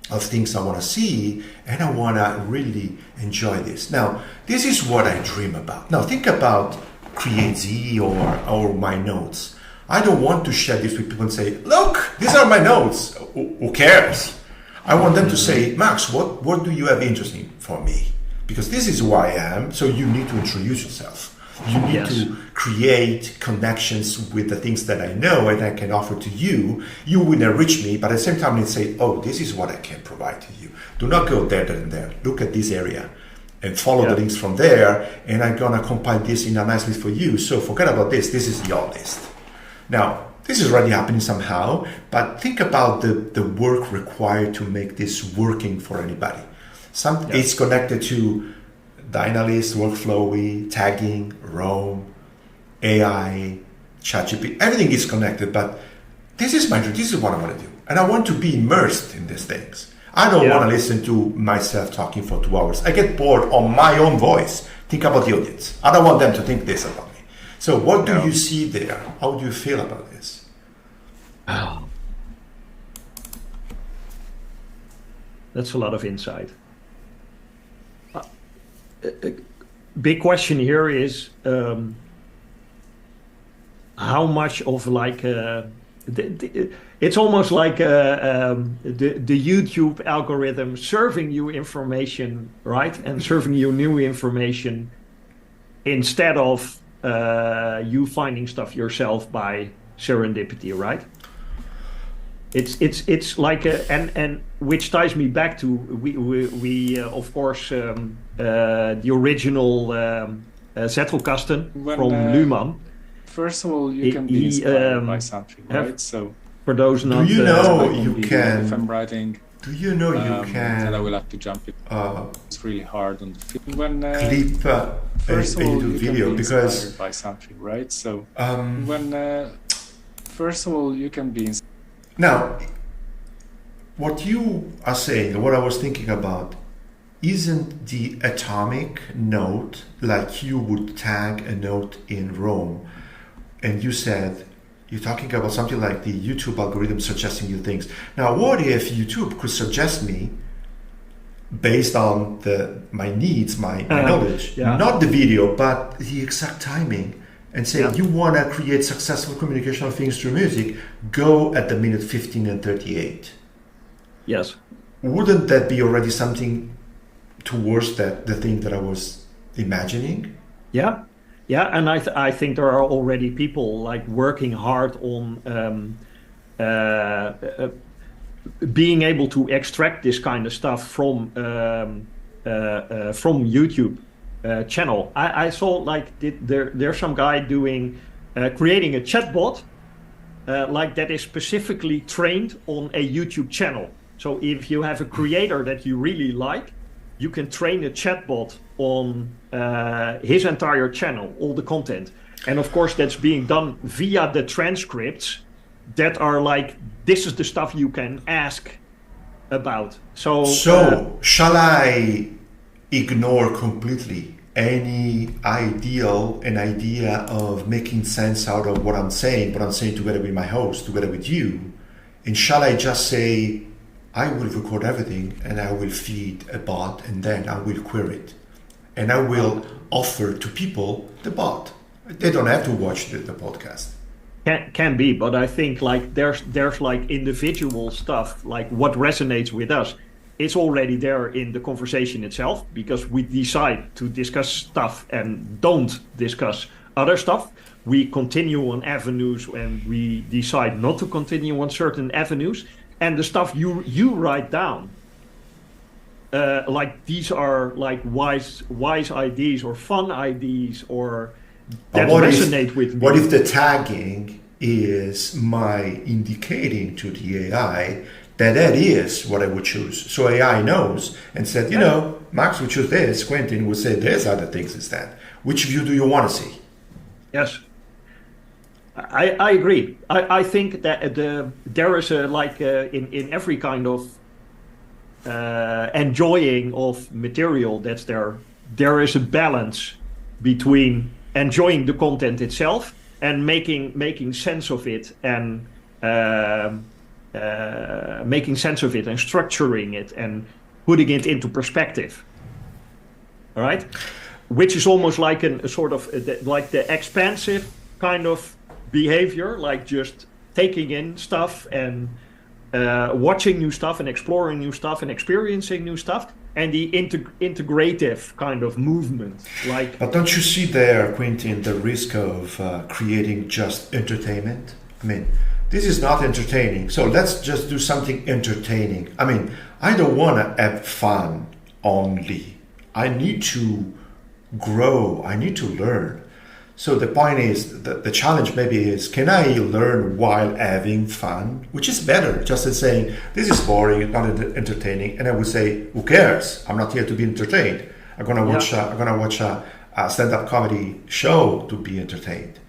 of things I want to see, and I want to really enjoy this. Now, this is what I dream about. Now, think about CREAZEE or my notes. I don't want to share this with people and say, look, these are my notes. Who cares? I want them to say, Max, what do you have interesting for me? Because this is who I am, so you need to introduce yourself. You need to create connections with the things that I know and I can offer to you. You will enrich me, but at the same time, let's say, oh, this is what I can provide to you. Do not go there and there. Look at this area and follow the links from there, and I'm going to compile this in a nice list for you. So forget about this. This is your list. Now, this is already happening somehow, but think about the work required to make this working for anybody. It's connected to Dynalist, Workflowy, tagging, Roam, AI, ChatGPT. Everything is connected, but this is my dream. This is what I want to do. And I want to be immersed in these things. I don't want to listen to myself talking for 2 hours. I get bored on my own voice. Think about the audience. I don't want them to think this about me. So what do you see there? How do you feel about this? That's a lot of insight. A big question here is how much of like it's almost like the YouTube algorithm serving you information, right? And serving you new information instead of you finding stuff yourself by serendipity, right? It's like and which ties me back to we of course the original Zettelkasten from Luhmann. First of all, you can be inspired by something, right? So for those not, do you know you can? If I'm writing, do you know you can? then I will have to jump in. It's really hard on the film. When clip first of all, a you video can be because inspired by something, right? So when first of all, you can be inspired. Now, what you are saying, what I was thinking about, isn't the atomic note like you would tag a note in Rome? And you said, you're talking about something like the YouTube algorithm suggesting you things. Now, what if YouTube could suggest me, based on my needs, my knowledge, not the video, but the exact timing, and say, you want to create successful communicational things through music, go at the minute 15 and 38. Yes. Wouldn't that be already something towards the thing that I was imagining? Yeah. Yeah, and I think there are already people like working hard on being able to extract this kind of stuff from YouTube channel. I saw like there's some guy doing creating a chatbot like that is specifically trained on a YouTube channel. So if you have a creator that you really like, you can train a chatbot on his entire channel, all the content. And of course, that's being done via the transcripts that are like, this is the stuff you can ask about. So shall I ignore completely any idea of making sense out of what I'm saying together with my host, together with you? And shall I just say, I will record everything and I will feed a bot and then I will query it. And I will offer to people the bot. They don't have to watch the podcast. Can be, but I think like there's like individual stuff, like what resonates with us. It's already there in the conversation itself because we decide to discuss stuff and don't discuss other stuff. We continue on avenues and we decide not to continue on certain avenues. And the stuff you write down, like these are like wise ideas or fun ideas or that resonate with me. What if the tagging is my indicating to the AI that is what I would choose? So AI knows and said, you know, Max would choose this, Quinten would say there's other things instead. Which view do you want to see? Yes. I agree. I think that there is a like in every kind of enjoying of material that's there is a balance between enjoying the content itself and making sense of it and making sense of it and structuring it and putting it into perspective. All right, which is almost like a sort of like the expansive kind of behavior, like just taking in stuff and watching new stuff and exploring new stuff and experiencing new stuff, and the integrative kind of movement. Like, but don't you see there, Quinten, the risk of creating just entertainment? I mean, this is not entertaining, so let's just do something entertaining. I mean, I don't want to have fun only. I need to grow. I need to learn. So the point is, the challenge maybe is, can I learn while having fun? Which is better, just than saying, this is boring, not entertaining. And I would say, who cares? I'm not here to be entertained. I'm gonna watch a stand-up comedy show to be entertained.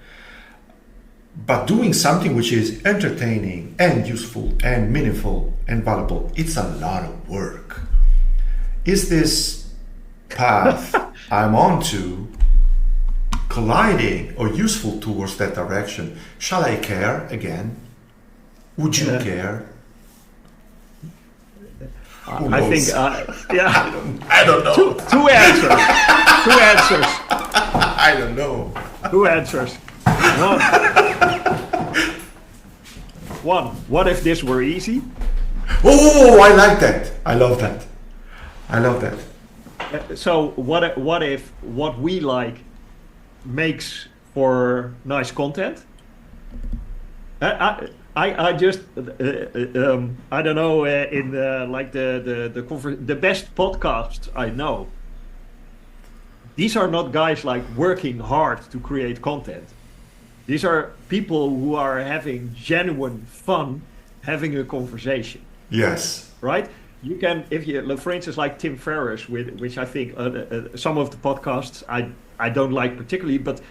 But doing something which is entertaining and useful and meaningful and valuable, it's a lot of work. Is this path I'm on to colliding or useful towards that direction? Shall I care again? Would you care? I think, yeah. I don't know. Two answers. Two answers. I don't know. Two answers. One. What if this were easy? Oh, I like that. I love that. I love that. So what if what we like makes for nice content? I just I don't know in like the best podcasts I know. These are not guys like working hard to create content. These are people who are having genuine fun having a conversation. Yes. Right? You can, if you, for instance, like Tim Ferriss, which I think some of the podcasts I don't like particularly, but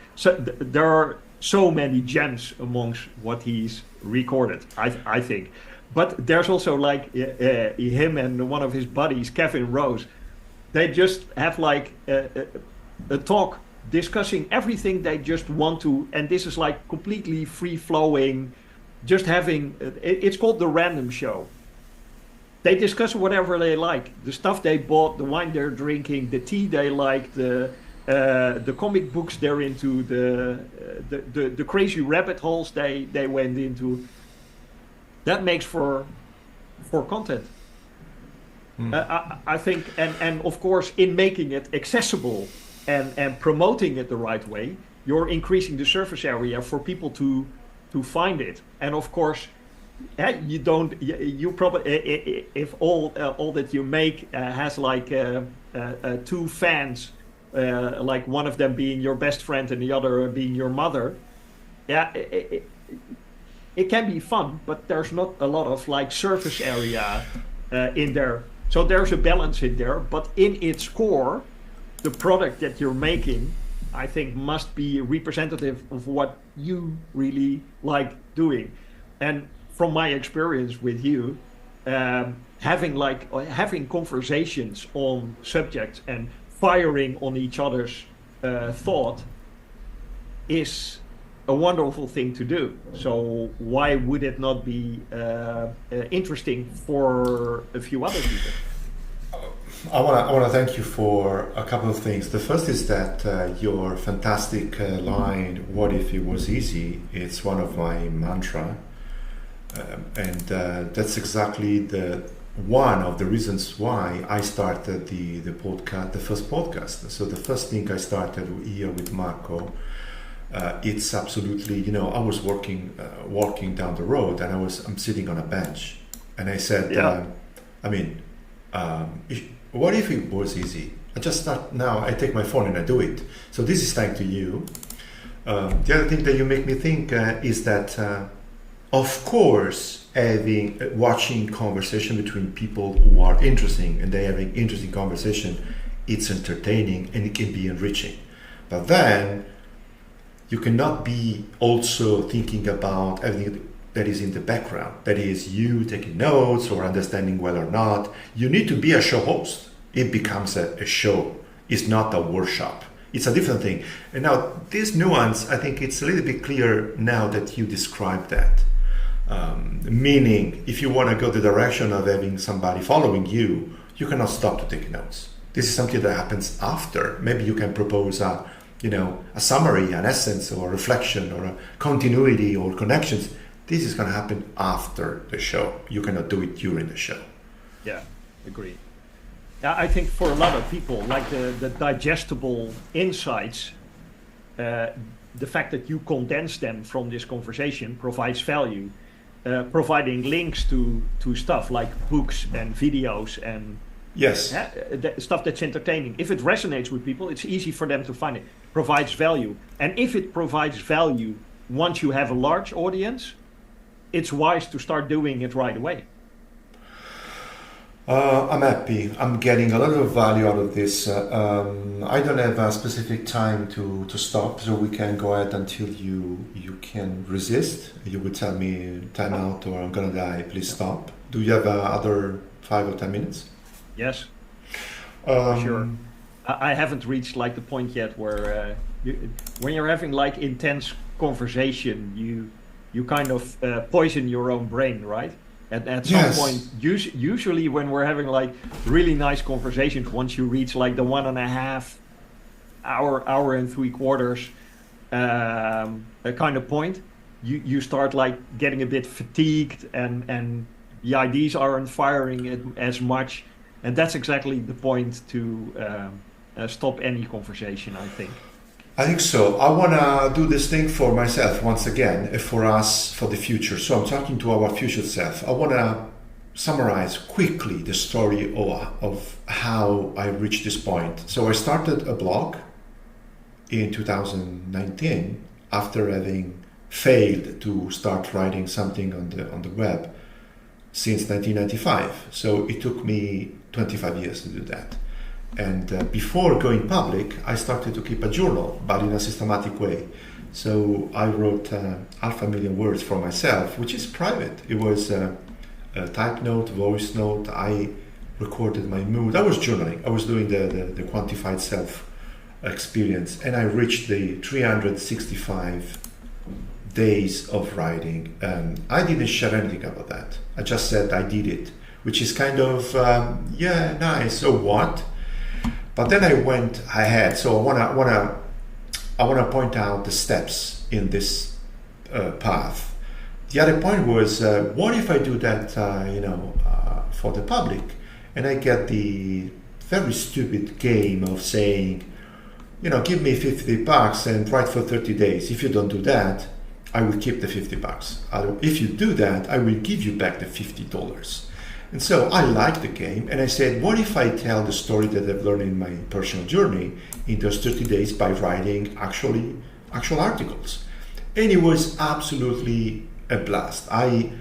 there are so many gems amongst what he's recorded, I think. But there's also like him and one of his buddies, Kevin Rose. They just have like a talk discussing everything they just want to, and this is like completely free flowing, just having, it's called the random show. They discuss whatever they like, the stuff they bought, the wine they're drinking, the tea they like, the comic books they're into, the crazy rabbit holes they went into. That makes for content. I think, and of course, in making it accessible and promoting it the right way, you're increasing the surface area for people to find it. And of course, you probably, if all that you make has like two fans, like one of them being your best friend and the other being your mother, it can be fun, but there's not a lot of like surface area in there. So there's a balance in there, but in its core, the product that you're making, I think, must be representative of what you really like doing. And from my experience with you, having conversations on subjects and firing on each other's thought is a wonderful thing to do. So why would it not be interesting for a few other people? I want to thank you for a couple of things. The first is that your fantastic line, "What if it was easy?" It's one of my mantra, and that's exactly one of the reasons why I started the podcast, the first podcast. So the first thing I started here with Marco, it's absolutely, I was walking down the road, and I'm sitting on a bench, and I said, what if it was easy? I just start now. I take my phone and I do it. So this is thanks to you. The other thing that you make me think is that, of course, watching conversation between people who are interesting and they having interesting conversation, it's entertaining and it can be enriching. But then you cannot be also thinking about everything that is in the background, that is you taking notes or understanding whether or not. You need to be a show host. It becomes a show. It's not a workshop. It's a different thing. And now this nuance, I think it's a little bit clear now that you described that. Meaning, if you want to go the direction of having somebody following you, you cannot stop to take notes. This is something that happens after. Maybe you can propose a summary, an essence, or a reflection, or a continuity, or connections. This is going to happen after the show. You cannot do it during the show. Yeah, agree. I think for a lot of people, like the digestible insights, the fact that you condense them from this conversation provides value. Providing links to stuff like books and videos and yes, stuff that's entertaining. If it resonates with people, it's easy for them to find it. Provides value. And if it provides value once you have a large audience, it's wise to start doing it right away. I'm happy. I'm getting a lot of value out of this. I don't have a specific time to stop, so we can go ahead until you can resist. You would tell me time out or I'm gonna die, please stop. Do you have other 5 or 10 minutes? Yes, sure. I haven't reached like the point yet where when you're having like intense conversation, you kind of poison your own brain, right? At some point, usually when we're having like really nice conversations, once you reach like the 1.5 hour and 3/4 kind of point, you start like getting a bit fatigued, and the ideas aren't firing as much, and that's exactly the point to stop any conversation, I think. I think so. I want to do this thing for myself once again, for us, for the future. So I'm talking to our future self. I want to summarize quickly the story of how I reached this point. So I started a blog in 2019 after having failed to start writing something on the web since 1995. So it took me 25 years to do that. And before going public, I started to keep a journal, but in a systematic way. So I wrote 500,000 words for myself, which is private. It was a type note, voice note. I recorded my mood. I was journaling. I was doing the quantified self experience, and I reached the 365 days of writing. I didn't share anything about that. I just said I did it, which is kind of, nice, so what? But then I went ahead, so I wanna point out the steps in this path. The other point was, what if I do that, for the public, and I get the very stupid game of saying, give me $50 and write for 30 days. If you don't do that, I will keep the $50. If you do that, I will give you back the $50. And so I liked the game, and I said, what if I tell the story that I've learned in my personal journey in those 30 days by writing actual articles? And it was absolutely a blast. I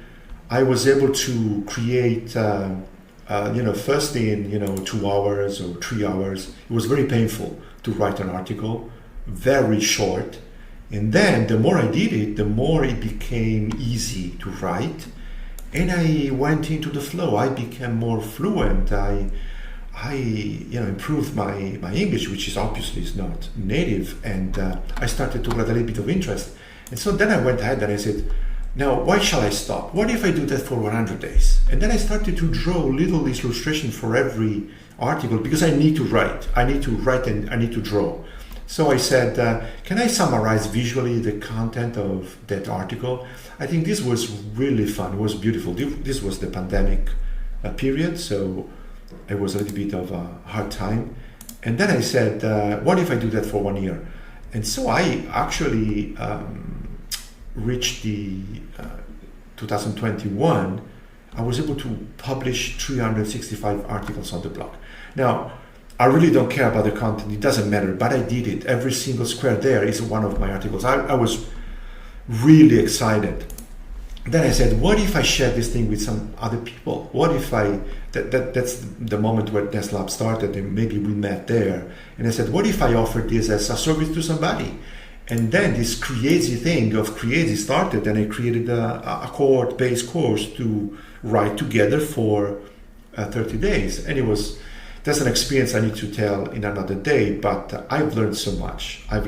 was able to create, first in 2 hours or 3 hours. It was very painful to write an article, very short. And then the more I did it, the more it became easy to write. And I went into the flow. I became more fluent. I improved my English, which is obviously is not native. And I started to get a little bit of interest. And so then I went ahead and I said, now, why shall I stop? What if I do that for 100 days? And then I started to draw little illustration for every article, because I need to write. I need to write and I need to draw. So I said, can I summarize visually the content of that article? I think this was really fun. It was beautiful. This was the pandemic period, so it was a little bit of a hard time. And then I said, what if I do that for 1 year? And so I actually reached the 2021. I was able to publish 365 articles on the blog. Now, I really don't care about the content, it doesn't matter, but I did it. Every single square there is one of my articles. I was really excited. Then I said, what if I share this thing with some other people? What if that's the moment where NestLab started, and maybe we met there. And I said, what if I offered this as a service to somebody? And then this CREAZEE thing of CREAZEE started, and I created a cohort-based course to write together for 30 days. And that's an experience I need to tell in another day, but I've learned so much. I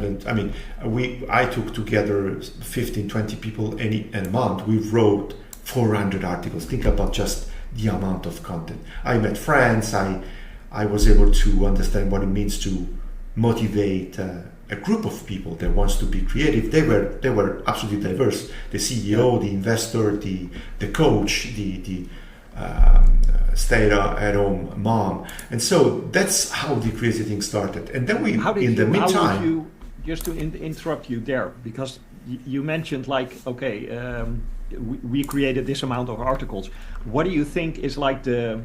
took together 15, 20 people in a month. We wrote 400 articles. Think about just the amount of content. I met friends. I was able to understand what it means to motivate a group of people that wants to be creative. They were absolutely diverse. The CEO, the investor, the coach, the stay-at-home mom, and so that's how the CREAZEE thing started. And then just to interrupt you there, because you mentioned like, okay, we created this amount of articles. What do you think is like the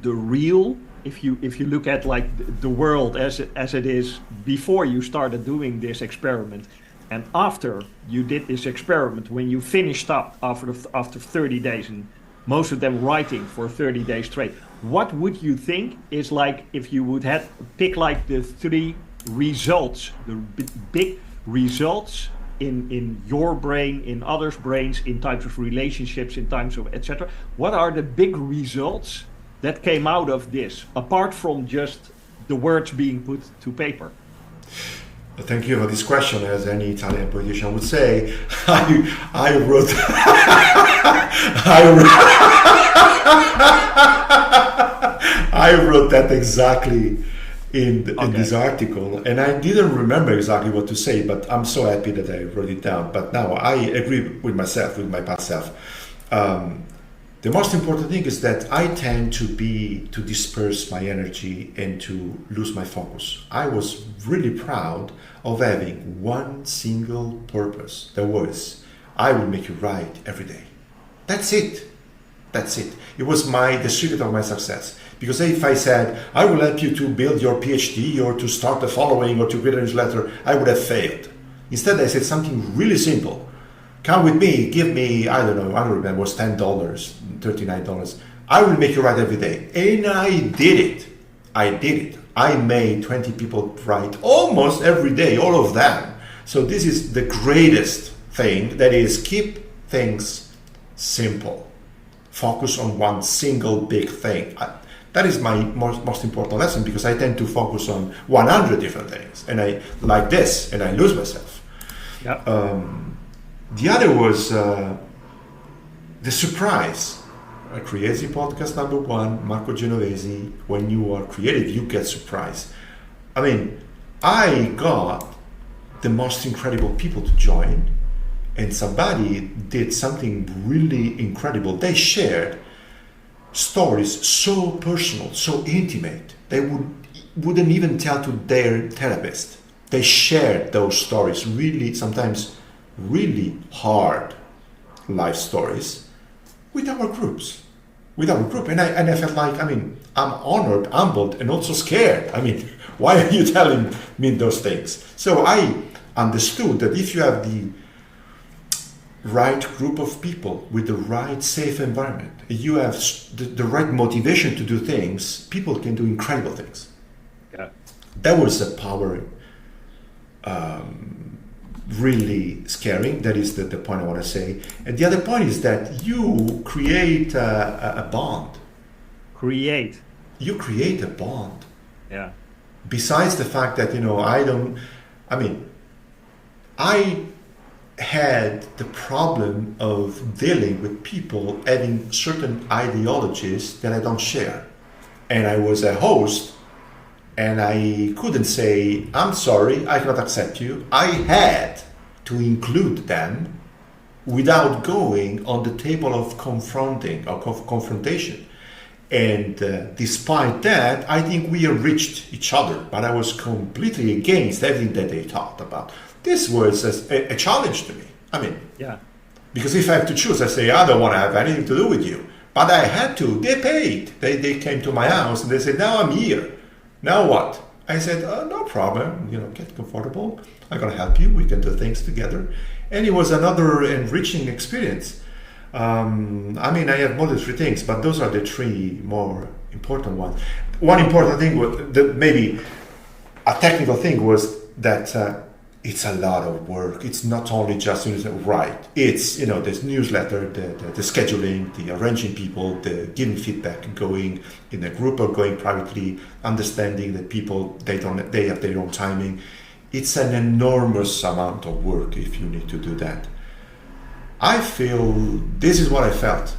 real, if you look at like the world as it is before you started doing this experiment, and after you did this experiment, when you finished up after 30 days, and most of them writing for 30 days straight, what would you think is like, if you would have pick like the 3 results, the big results in your brain, in others' brains, in types of relationships, in types of etc. What are the big results that came out of this, apart from just the words being put to paper? Thank you for this question. As any Italian politician would say, I wrote, I wrote that exactly in this article, and I didn't remember exactly what to say, but I'm so happy that I wrote it down. But now I agree with myself, with my past self. The most important thing is that I tend to disperse my energy and to lose my focus. I was really proud of having one single purpose. That was, I will make you right every day. That's it. That's it. It was the secret of my success. Because if I said, I will help you to build your PhD or to start a following or to create a newsletter, I would have failed. Instead, I said something really simple. Come with me, give me, I don't know, I don't remember, it was $10, $39. I will make you right every day. And I did it. I did it. I made 20 people write almost every day, all of them. So this is the greatest thing, that is, keep things simple. Focus on one single big thing. That is my most important lesson, because I tend to focus on 100 different things. And I like this, and I lose myself. Yeah. The other was the surprise. CREAZEE podcast #1, Marco Genovesi. When you are creative, you get surprised. I mean, I got the most incredible people to join, and somebody did something really incredible. They shared stories so personal, so intimate, they wouldn't even tell to their therapist. They shared those stories, really, sometimes really hard life stories, with our groups, and I felt like, I mean, I'm honored, humbled, and also scared. I mean, why are you telling me those things? So I understood that if you have the right group of people with the right safe environment, you have the right motivation to do things, people can do incredible things. Yeah. That was a power really scaring. That is the point I want to say. And the other point is that you create a bond. You create a bond. Yeah. Besides the fact that, I had the problem of dealing with people having certain ideologies that I don't share. And I was a host, and I couldn't say, I'm sorry, I cannot accept you. I had to include them without going on the table of confronting or confrontation. And despite that, I think we enriched each other, but I was completely against everything that they talked about. This was a challenge to me. I mean, yeah. Because if I have to choose, I say, I don't want to have anything to do with you. But I had to. They paid. They came to my house and they said, now I'm here. Now what? I said, no problem. Get comfortable. I'm going to help you. We can do things together. And it was another enriching experience. I have more than 3 things, but those are the 3 more important ones. One important thing was maybe a technical thing was that it's a lot of work. It's not only just right. It's this newsletter, the scheduling, the arranging people, the giving feedback, going in a group or going privately, understanding that people they have their own timing. It's an enormous amount of work if you need to do that. I feel this is what I felt.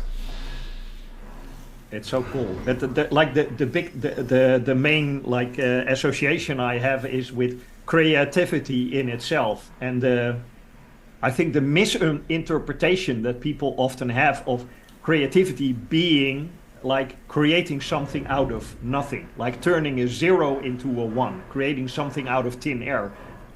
It's so cool. The main association I have is with creativity in itself, and I think the misinterpretation that people often have of creativity being like creating something out of nothing, like turning a 0 into a 1, creating something out of thin air,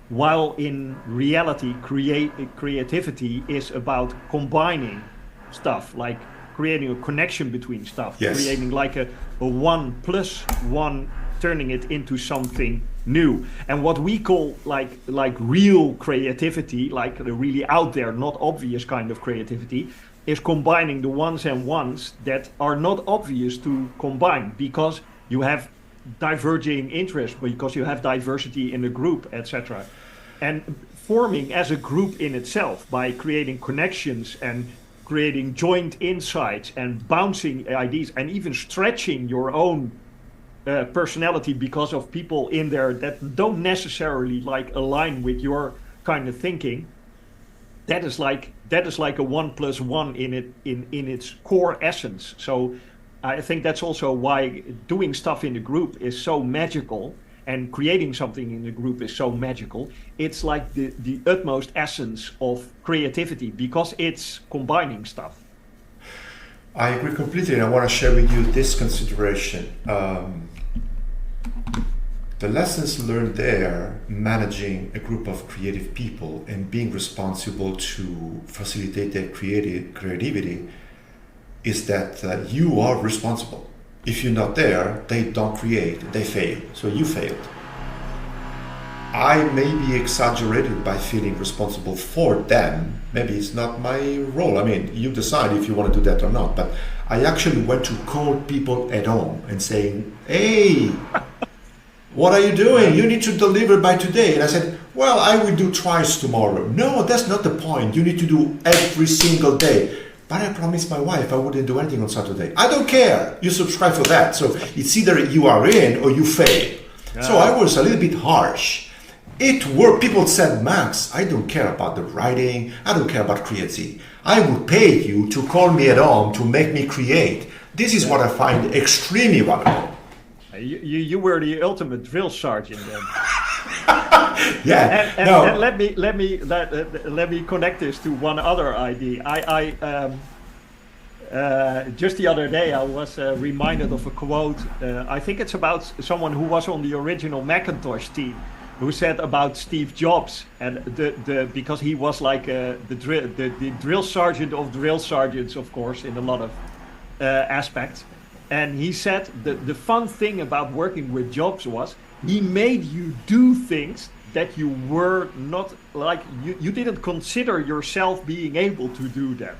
while in reality creativity is about combining stuff, like creating a connection between stuff. Yes. Creating like a 1 plus 1, turning it into something new. And what we call like real creativity, like the really out there, not obvious kind of creativity, is combining the ones and ones that are not obvious to combine because you have diverging interests, because you have diversity in the group, etc. And forming as a group in itself by creating connections and creating joint insights and bouncing ideas and even stretching your own personality because of people in there that don't necessarily like align with your kind of thinking, that is like a 1+1 in its core essence. So I think that's also why doing stuff in the group is so magical, and creating something in the group is so magical. It's like the utmost essence of creativity because it's combining stuff. I agree completely, and I want to share with you this consideration. The lessons learned there, managing a group of creative people and being responsible to facilitate their creativity, is that you are responsible. If you're not there, they don't create, they fail. So you failed. I may be exaggerated by feeling responsible for them. Maybe it's not my role. I mean, you decide if you want to do that or not. But I actually went to call people at home and saying, hey, what are you doing? You need to deliver by today. And I said, well, I will do twice tomorrow. No, that's not the point. You need to do every single day. But I promised my wife I wouldn't do anything on Saturday. I don't care. You subscribe for that. So it's either you are in or you fail. So I was a little bit harsh. It worked. People said, Max, I don't care about the writing. I don't care about CREAZEE. I would pay you to call me at home to make me create. This is what I find extremely valuable. You were the ultimate drill sergeant then. Yeah. And let me connect this to one other idea. Just the other day I was reminded of a quote. I think it's about someone who was on the original Macintosh team, who said about Steve Jobs, and because he was like the drill sergeant of drill sergeants, of course, in a lot of aspects. And he said the fun thing about working with Jobs was he made you do things that you were not like, you didn't consider yourself being able to do them.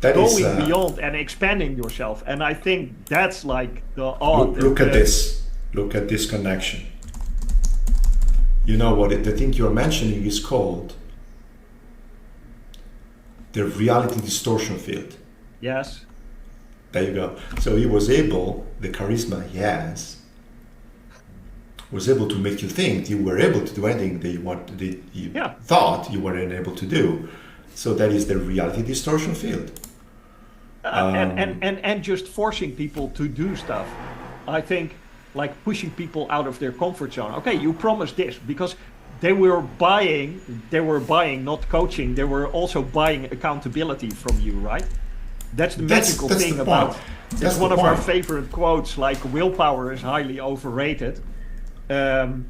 That going is, beyond and expanding yourself. And I think that's like the art. Look at this. Look at this connection. You know what the thing you're mentioning is called the reality distortion field. Yes. There you go. So he was able, the charisma he has, was able to make you think you were able to do anything that you thought you weren't able to do. So that is the reality distortion field. And just forcing people to do stuff. I think like pushing people out of their comfort zone. Okay, you promised this, because they were buying not coaching, they were also buying accountability from you, right? That's the magical thing about. That's one of our favorite quotes. Like, willpower is highly overrated. When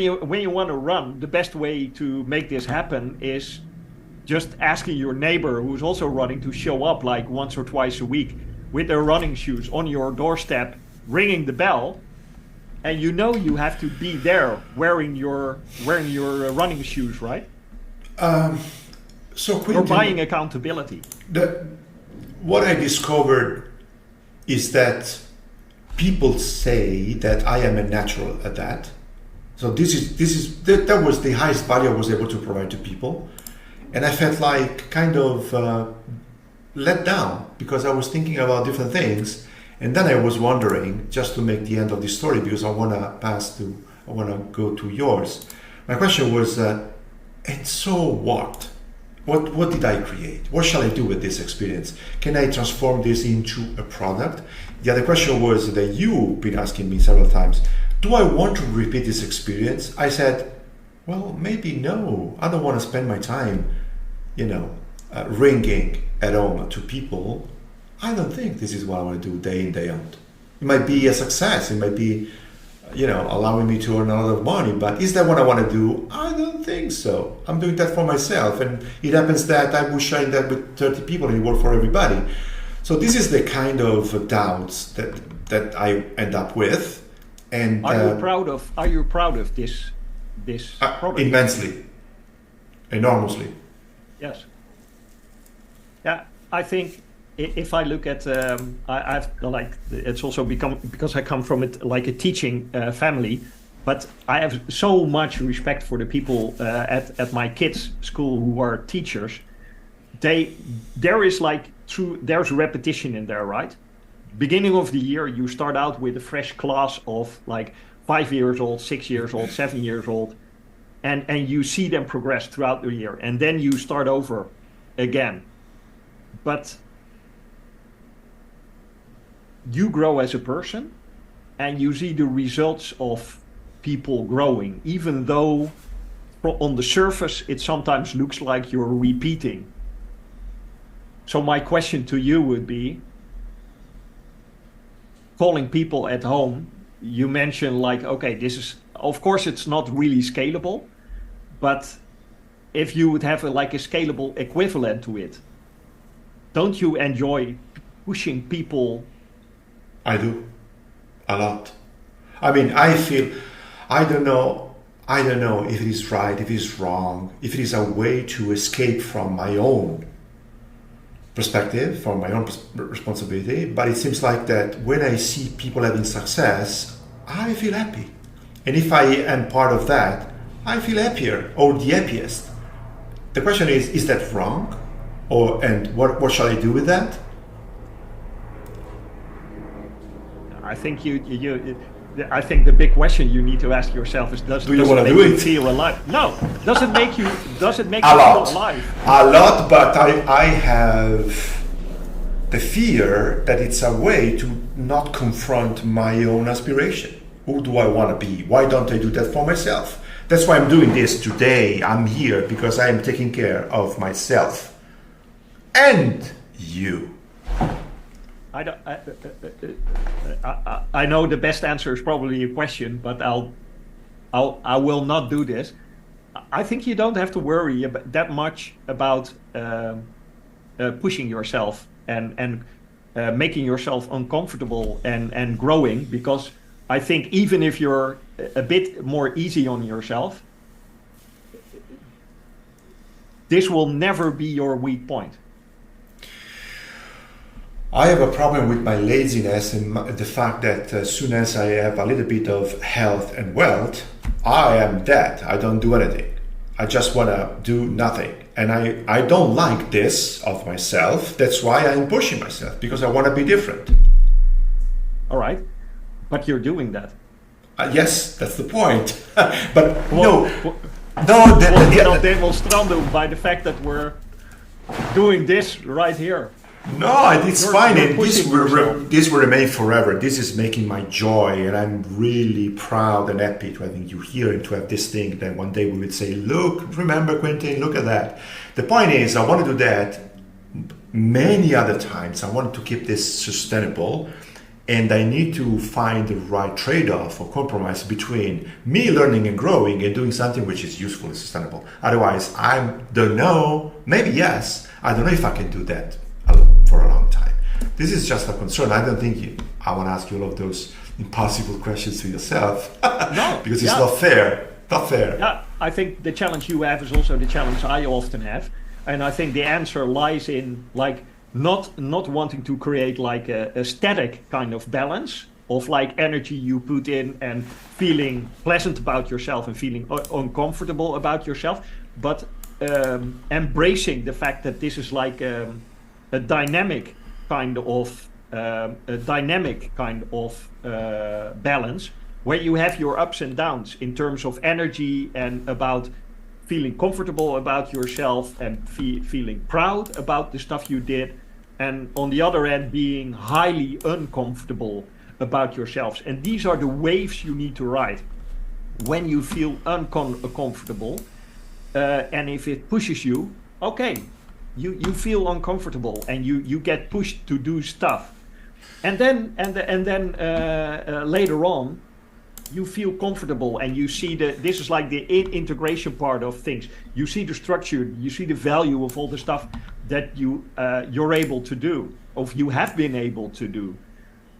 you want to run, the best way to make this happen is just asking your neighbor who's also running to show up like once or twice a week with their running shoes on your doorstep, ringing the bell, and you know you have to be there wearing your running shoes, right? So Quinten, you're buying accountability. What I discovered is that people say that I am a natural at that. So that was the highest value I was able to provide to people, and I felt like kind of let down because I was thinking about different things, and then I was wondering, just to make the end of the story, because I want to go to yours. My question was, and so what? What did I create? What shall I do with this experience? Can I transform this into a product? The other question was that you've been asking me several times, do I want to repeat this experience? I said, well, maybe no. I don't want to spend my time, ringing at home to people. I don't think this is what I want to do day in, day out. It might be a success. It might be, allowing me to earn a lot of money. But is that what I want to do? I don't think so. I'm doing that for myself. And it happens that I was sharing that with 30 people and it worked for everybody. So this is the kind of doubts that I end up with. And are you proud of this product? Immensely, enormously. Yes. Yeah, I think if I look at, I've like, it's also become, because I come from it like a teaching family, but I have so much respect for the people at my kids' school who are teachers. There's repetition in there, right? beginning of the year, you start out with a fresh class of like 5 years old, 6 years old, 7 years old, and you see them progress throughout the year, and then you start over again. But you grow as a person, and you see the results of people growing, even though on the surface it sometimes looks like you're repeating. So my question to you would be, calling people at home, you mentioned like, okay, this is, of course it's not really scalable, but if you would have like a scalable equivalent to it, don't you enjoy pushing people? I do, a lot. I mean, I don't know if it is right, if it is wrong, if it is a way to escape from my own perspective, from my own responsibility, but it seems like that when I see people having success, I feel happy. And if I am part of that, I feel happier, or the happiest. The question is that wrong? And what shall I do with that? I think I think the big question you need to ask yourself is: Does you it want to make do you it? feel alive? No. Does it make you? Does it make A you lot. feel alive? A lot, but I have the fear that it's a way to not confront my own aspiration. Who do I want to be? Why don't I do that for myself? That's why I'm doing this today. I'm here because I am taking care of myself and you. I know the best answer is probably a question, but I will not do this. I think you don't have to worry that much about pushing yourself and making yourself uncomfortable and growing, because I think even if you're a bit more easy on yourself, this will never be your weak point. I have a problem with my laziness and the fact that as soon as I have a little bit of health and wealth, I am dead. I don't do anything. I just want to do nothing. And I don't like this of myself. That's why I'm pushing myself, because I want to be different. All right. But you're doing that. Yes, that's the point. But demonstrando by the fact that we're doing this right here. No, it's fine. You're This will remain forever. This is making my joy, and I'm really proud and happy to having you here and to have this thing. Then one day we would say, "Look, remember Quinten? Look at that." The point is, I want to do that many other times. I want to keep this sustainable, and I need to find the right trade-off or compromise between me learning and growing and doing something which is useful and sustainable. Otherwise, I don't know. Maybe yes. I don't know if I can do that for a long time. This is just a concern. I don't think I want to ask you all of those impossible questions to yourself. No, because it's not fair. Not fair. Yeah, I think the challenge you have is also the challenge I often have, and I think the answer lies in like not wanting to create like a static kind of balance of like energy you put in and feeling pleasant about yourself and feeling uncomfortable about yourself, but embracing the fact that this is like a dynamic kind of balance, where you have your ups and downs in terms of energy and about feeling comfortable about yourself and feeling proud about the stuff you did, and on the other end being highly uncomfortable about yourselves. And these are the waves you need to ride when you feel uncomfortable, and if it pushes you, okay, you feel uncomfortable and you get pushed to do stuff, and then later on you feel comfortable and you see this is like the integration part of things. You see the structure, you see the value of all the stuff that you're able to do, of you have been able to do,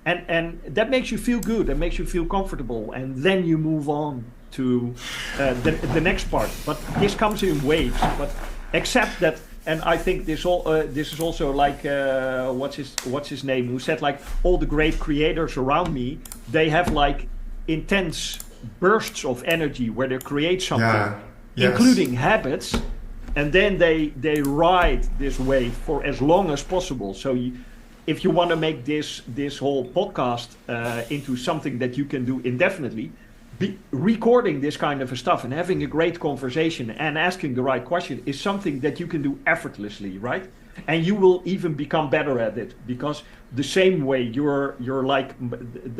and that makes you feel good and makes you feel comfortable, and then you move on to the next part. But this comes in waves, but accept that. And I think this is also like what's his name, who said like all the great creators around me, they have like intense bursts of energy where they create something, including habits, and then they ride this wave for as long as possible. So if you want to make this whole podcast into something that you can do indefinitely, recording this kind of stuff and having a great conversation and asking the right question is something that you can do effortlessly, right? And you will even become better at it, because the same way you're like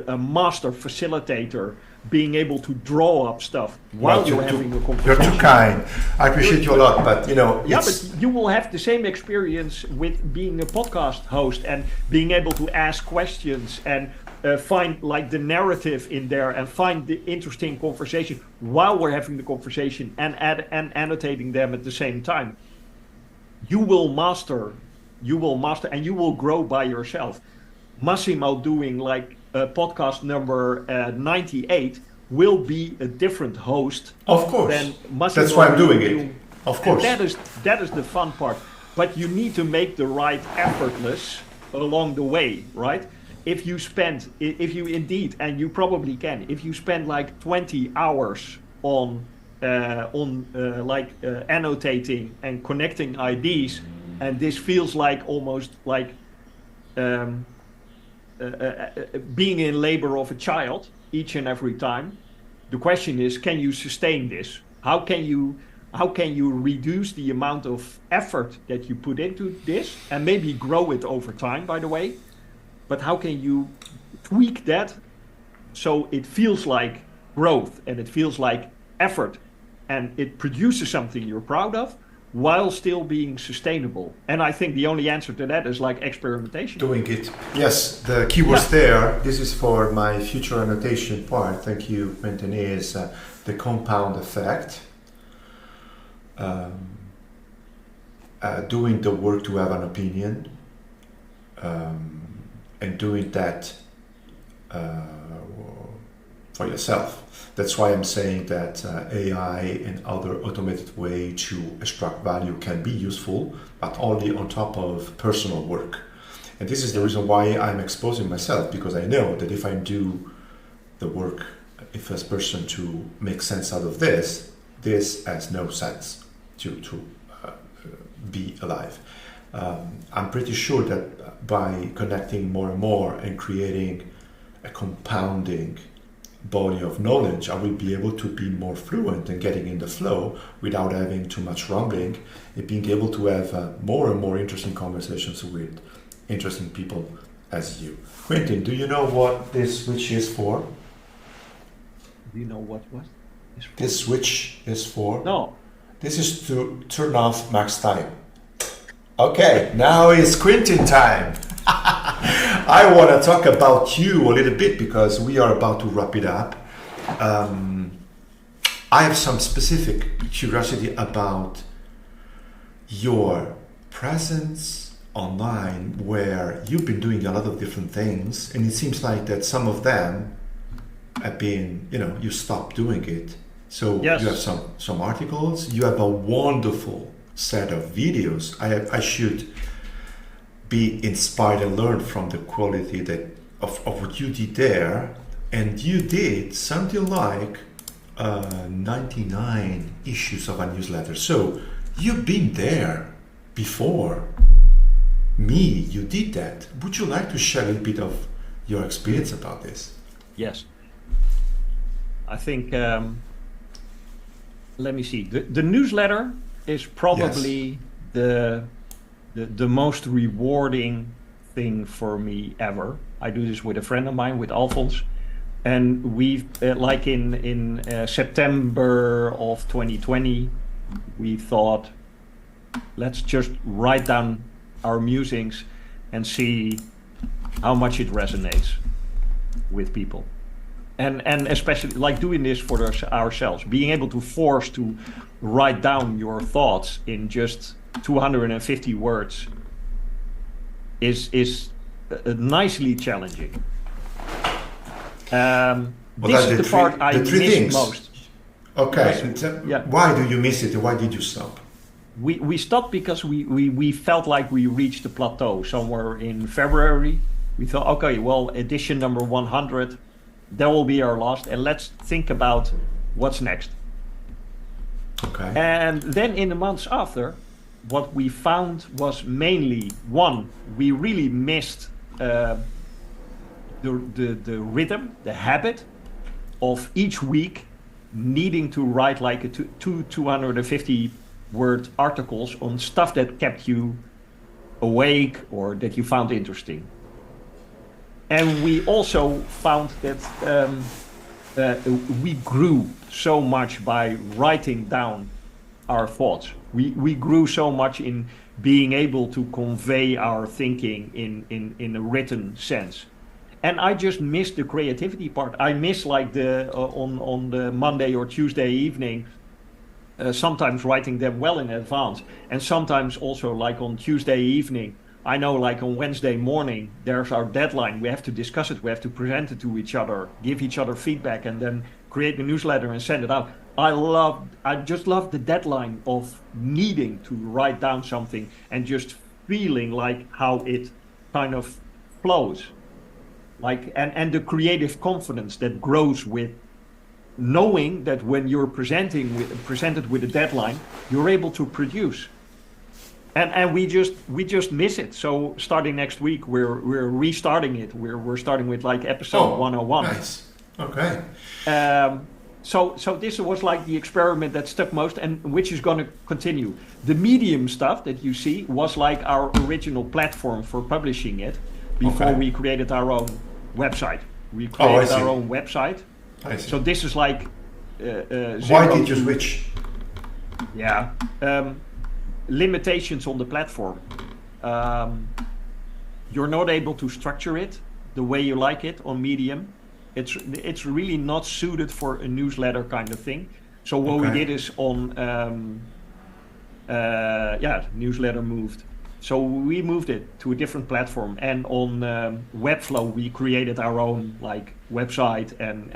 a master facilitator, being able to draw up stuff while you're having a conversation. You're too kind. I appreciate you a lot, but but you will have the same experience with being a podcast host and being able to ask questions and find like the narrative in there and find the interesting conversation while we're having the conversation and annotating them at the same time. You will master, and you will grow by yourself. Massimo doing like podcast number 98 will be a different host. Of course. Than Massimo. That's why I'm doing it. Of course. And that is the fun part. But you need to make the right effortless along the way, right? If you indeed, and you probably can, if you spend like 20 hours on annotating and connecting IDs, and this feels like almost like being in labor of a child each and every time. The question is, can you sustain this? How can you reduce the amount of effort that you put into this, and maybe grow it over time, by the way? But how can you tweak that so it feels like growth and it feels like effort and it produces something you're proud of while still being sustainable? And I think the only answer to that is like experimentation. Doing it. Yes, the keywords there, this is for my future annotation part. Thank you, Quinten, is the compound effect. Doing the work to have an opinion. And doing that for yourself. That's why I'm saying that AI and other automated way to extract value can be useful, but only on top of personal work. And this is the reason why I'm exposing myself, because I know that if I do the work in first person to make sense out of this has no sense to be alive. I'm pretty sure that by connecting more and more and creating a compounding body of knowledge, I will be able to be more fluent and getting in the flow without having too much rambling, and being able to have more and more interesting conversations with interesting people as you. Quinten, do you know what this switch is for? Do you know what is for? This switch is for? No. This is to turn off max time. Okay, now it's Quinten time. I want to talk about you a little bit because we are about to wrap it up. I have some specific curiosity about your presence online, where you've been doing a lot of different things, and it seems like that some of them have been, you stopped doing it. So yes. You have some articles, you have a wonderful set of videos. I should be inspired and learn from the quality of what you did there. And you did something like 99 issues of a newsletter. So you've been there before me. You did that. Would you like to share a little bit of your experience about this? Yes. I think, let me see. The newsletter is probably yes. the most rewarding thing for me ever. I do this with a friend of mine, with Alphonse, and we've like in September of 2020, we thought, let's just write down our musings and see how much it resonates with people. And especially like doing this for ourselves, being able to force to write down your thoughts in just 250 words is nicely challenging. This is the part I miss most. Okay, yeah. Why do you miss it? Why did you stop? We stopped because we felt like we reached a plateau somewhere in February. We thought, okay, well, edition number 100, that will be our last, and let's think about what's next. Okay. And then in the months after, what we found was mainly, one, we really missed the rhythm, the habit of each week needing to write like a 250 word articles on stuff that kept you awake or that you found interesting. And we also found that we grew so much by writing down our thoughts. We grew so much in being able to convey our thinking in a written sense. And I just miss the creativity part. I miss like on the Monday or Tuesday evening, sometimes writing them well in advance. And sometimes also like on Tuesday evening, I know like on Wednesday morning, there's our deadline. We have to discuss it. We have to present it to each other, give each other feedback, and then create the newsletter and send it out. I just love the deadline of needing to write down something and just feeling like how it kind of flows. Like, and the creative confidence that grows with knowing that when you're presented with a deadline, you're able to produce. And we just miss it. So starting next week, we're restarting it. We're starting with like episode 101. Nice. Okay. So this was like the experiment that stuck most, and which is going to continue. The Medium stuff that you see was like our original platform for publishing it before we created our own website. We created our own website. I see. So this is like why did you switch? Yeah. Limitations on the platform. You're not able to structure it the way you like it on Medium. It's really not suited for a newsletter kind of thing. So what we did is on newsletter moved. So we moved it to a different platform, and on Webflow we created our own like website and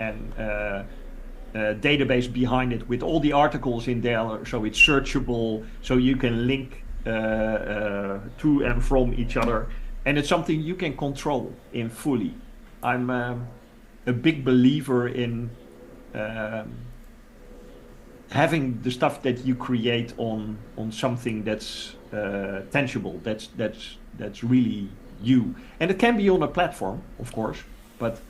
database behind it with all the articles in there, so it's searchable, so you can link to and from each other, and it's something you can control in fully. I'm a big believer in having the stuff that you create on something that's tangible, that's really you, and it can be on a platform, of course, but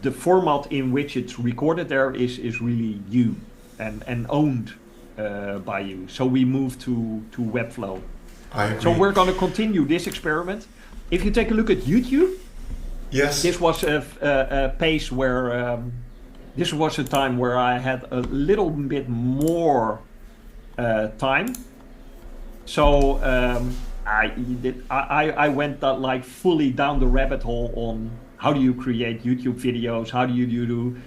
the format in which it's recorded there is really you and owned by you. So we moved to Webflow. I agree. So we're going to continue this experiment. If you take a look at YouTube, yes, this was a pace where this was a time where I had a little bit more time. So I went like fully down the rabbit hole on how do you create YouTube videos, how do you do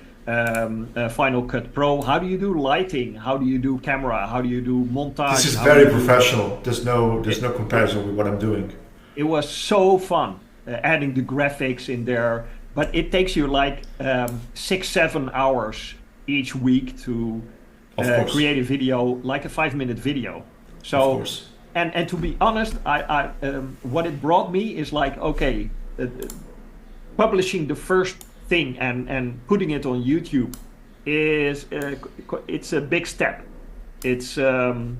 Final Cut Pro, how do you do lighting, how do you do camera, how do you do montage. This is very professional. There's no comparison with what I'm doing. It was so fun adding the graphics in there, but it takes you like 6-7 hours each week to create a video, like a 5-minute video. So, and to be honest, I what it brought me is like, okay, publishing the first thing and putting it on YouTube is it's a big step. It's the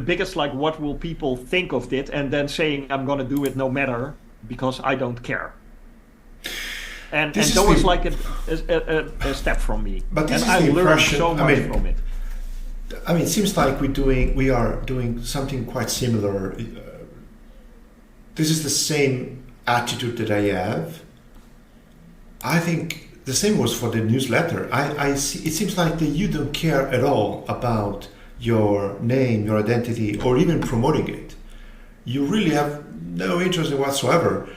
biggest, like, what will people think of it, and then saying I'm gonna do it no matter because I don't care. And that was like a step from me. But this and is I the learned so much from it. I mean, it seems like we are doing something quite similar. This is the same attitude that I have. I think the same was for the newsletter. I see. It seems like that you don't care at all about your name, your identity, or even promoting it. You really have no interest in whatsoever.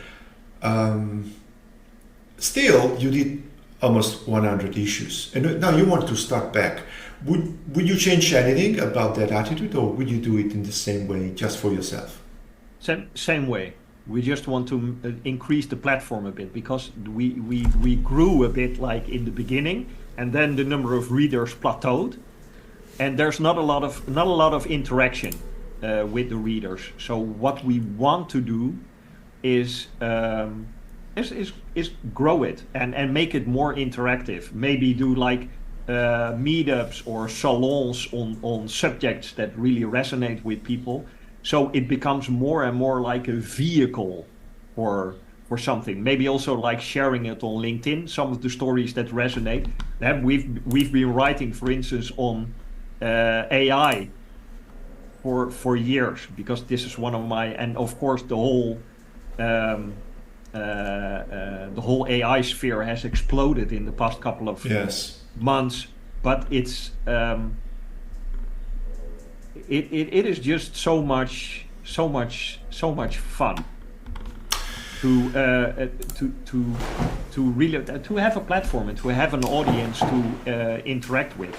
Still, you did almost 100 issues, and now you want to start back. Would you change anything about that attitude, or would you do it in the same way, just for yourself? Same way. We just want to increase the platform a bit, because we grew a bit like in the beginning, and then the number of readers plateaued, and there's not a lot of interaction with the readers. So what we want to do is grow it and make it more interactive. Maybe do like meetups or salons on subjects that really resonate with people. So it becomes more and more like a vehicle for something. Maybe also like sharing it on LinkedIn, some of the stories that resonate. We've been writing, for instance, on AI for years, because this is one of my, and of course the whole AI sphere has exploded in the past couple of months. But it's it is just so much fun to really to have a platform and to have an audience to interact with.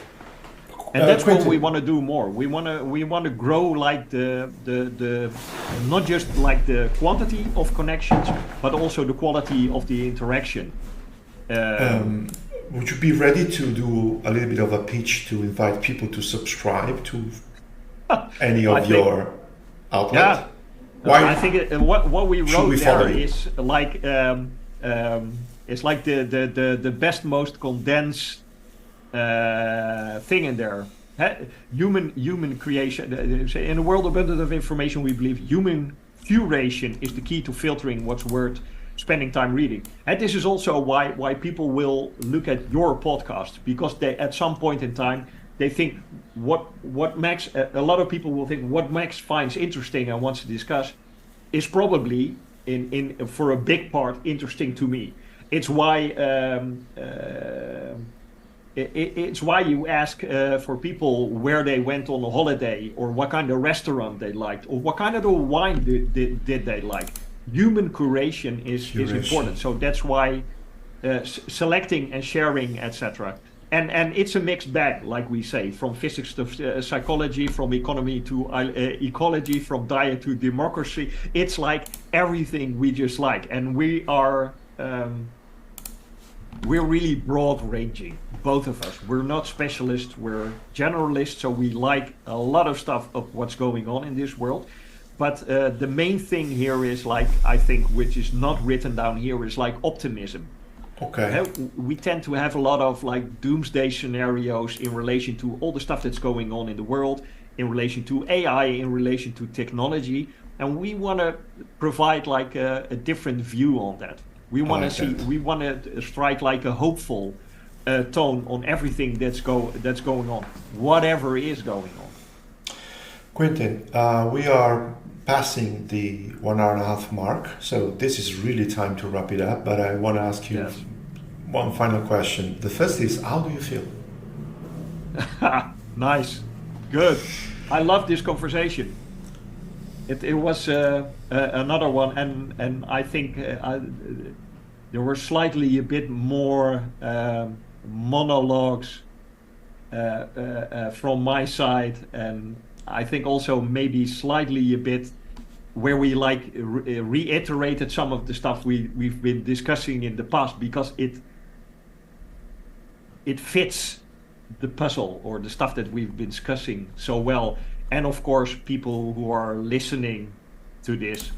And that's what we want to do more. We want to grow like the not just like the quantity of connections, but also the quality of the interaction. Would you be ready to do a little bit of a pitch to invite people to subscribe to any of your outlets? Yeah, I think what we wrote there is like it's like the best, most condensed thing in there. Human creation. In a world abundant of information, we believe human curation is the key to filtering what's worth spending time reading. And this is also why people will look at your podcast, because they at some point in time they think what Max, a lot of people will think what Max finds interesting and wants to discuss is probably in for a big part interesting to me. It's why it's why you ask for people where they went on a holiday, or what kind of restaurant they liked, or what kind of wine did they like. Human curation is important. So that's why selecting and sharing, etc. And it's a mixed bag, like we say, from physics to psychology, from economy to ecology, from diet to democracy. It's like everything we just like. And we are... we're really broad-ranging, both of us. We're not specialists, we're generalists, so we like a lot of stuff of what's going on in this world. But the main thing here is, like, I think, which is not written down here, is like optimism. Okay. We tend to have a lot of like doomsday scenarios in relation to all the stuff that's going on in the world, in relation to AI, in relation to technology. And we want to provide like a different view on that. We want to we want to strike like a hopeful tone on everything that's going on, whatever is going on. Quinten, we are passing the 1 hour and a half mark, so this is really time to wrap it up. But I want to ask you one final question. The first is, how do you feel? Nice, good. I love this conversation. It was another one, and I think there were slightly a bit more monologues from my side, and I think also maybe slightly a bit where we like reiterated some of the stuff we've been discussing in the past, because it fits the puzzle or the stuff that we've been discussing so well. And of course, people who are listening to this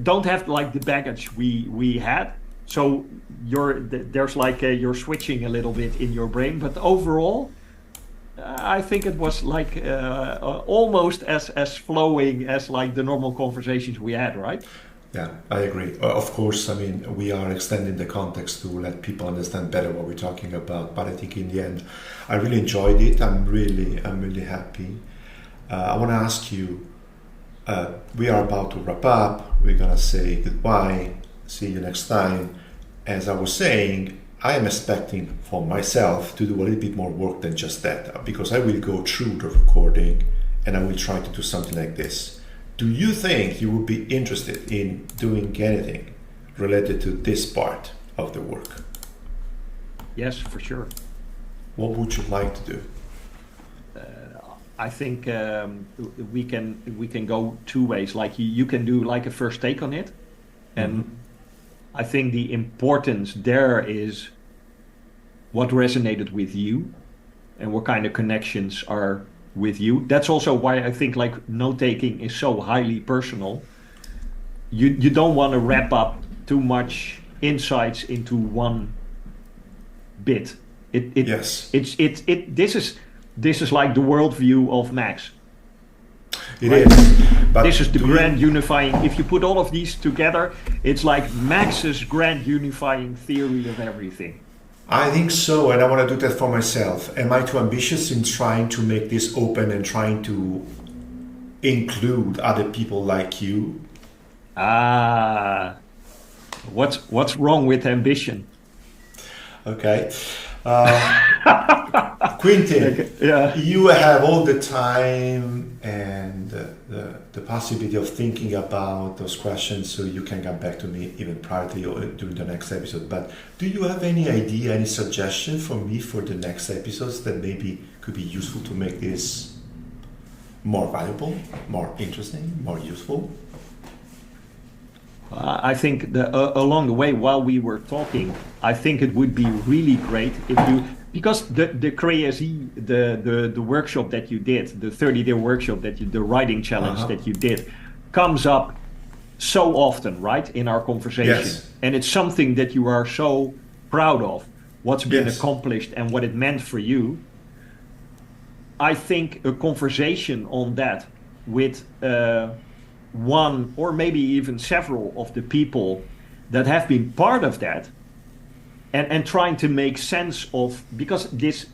don't have like the baggage we had. So there's like you're switching a little bit in your brain, but overall, I think it was like almost as flowing as like the normal conversations we had, right? Yeah, I agree. Of course, I mean, we are extending the context to let people understand better what we're talking about. But I think in the end, I really enjoyed it. I'm really happy. I want to ask you, we are about to wrap up. We're going to say goodbye. See you next time. As I was saying, I am expecting for myself to do a little bit more work than just that, because I will go through the recording and I will try to do something like this. Do you think you would be interested in doing anything related to this part of the work? Yes, for sure. What would you like to do? I think we can go two ways. Like you can do like a first take on it, and I think the importance there is what resonated with you and what kind of connections are with you. That's also why I think like note-taking is so highly personal. You don't want to wrap up too much insights into one bit. This is this is like the worldview of Max. It right? is. But this is the grand unifying. If you put all of these together, it's like Max's grand unifying theory of everything. I think so, and I want to do that for myself. Am I too ambitious in trying to make this open and trying to include other people like you? What's wrong with ambition? Okay. Quinten, you have all the time and the possibility of thinking about those questions, so you can come back to me even privately or during the next episode. But do you have any idea, any suggestion for me for the next episodes that maybe could be useful to make this more valuable, more interesting, more useful? I think along the way, while we were talking, I think it would be really great if you, because the CREAZEE, the workshop that you did, the 30-day workshop that you, the writing challenge that you did, comes up so often, right, in our conversation. Yes. And it's something that you are so proud of, what's been accomplished and what it meant for you. I think a conversation on that with one or maybe even several of the people that have been part of that, and trying to make sense of, because this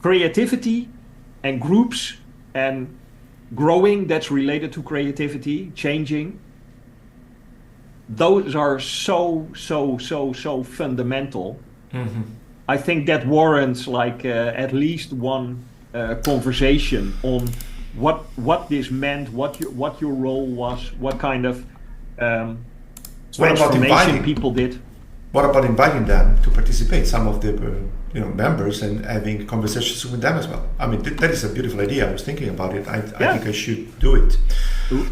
creativity and groups and growing that's related to creativity, changing, those are so fundamental. Mm-hmm. I think that warrants like at least one conversation on what this meant, what your role was, what kind of transformation people did. What about inviting them to participate, some of the members, and having conversations with them as well? I mean, that is a beautiful idea. I was thinking about it. I think I should do it.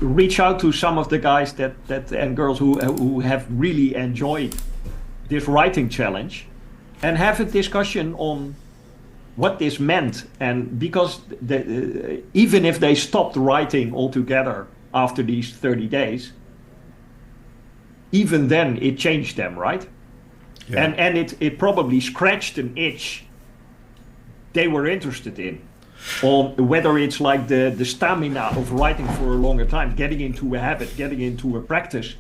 Reach out to some of the guys that and girls who have really enjoyed this writing challenge, and have a discussion on what this meant. And because even if they stopped writing altogether after these 30 days, even then it changed them, right? Yeah. And it probably scratched an itch they were interested in, on whether it's like the stamina of writing for a longer time, getting into a habit, getting into a practice,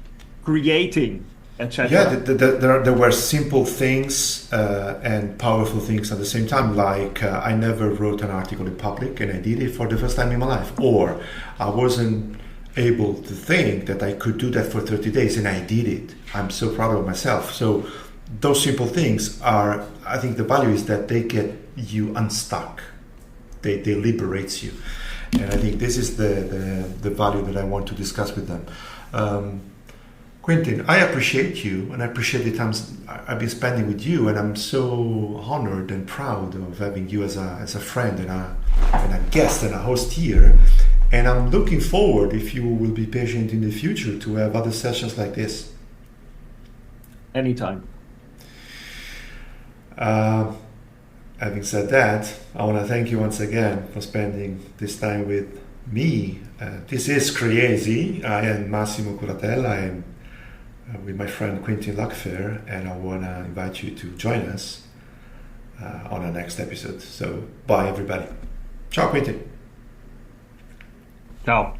creating, etc. Yeah, there were simple things and powerful things at the same time, like I never wrote an article in public and I did it for the first time in my life, or I wasn't able to think that I could do that for 30 days and I did it. I'm so proud of myself. So those simple things are, I think the value is that they get you unstuck. They liberate you. And I think this is the value that I want to discuss with them. Quinten, I appreciate you and I appreciate the times I've been spending with you, and I'm so honored and proud of having you as a friend and a guest and a host here. And I'm looking forward, if you will be patient in the future, to have other sessions like this. Anytime. Having said that, I want to thank you once again for spending this time with me. This is CREAZEE. I am Massimo Curatella. I am with my friend Quinten Lockefeer, and I want to invite you to join us on our next episode. So, bye everybody. Ciao, Quinten. Ciao.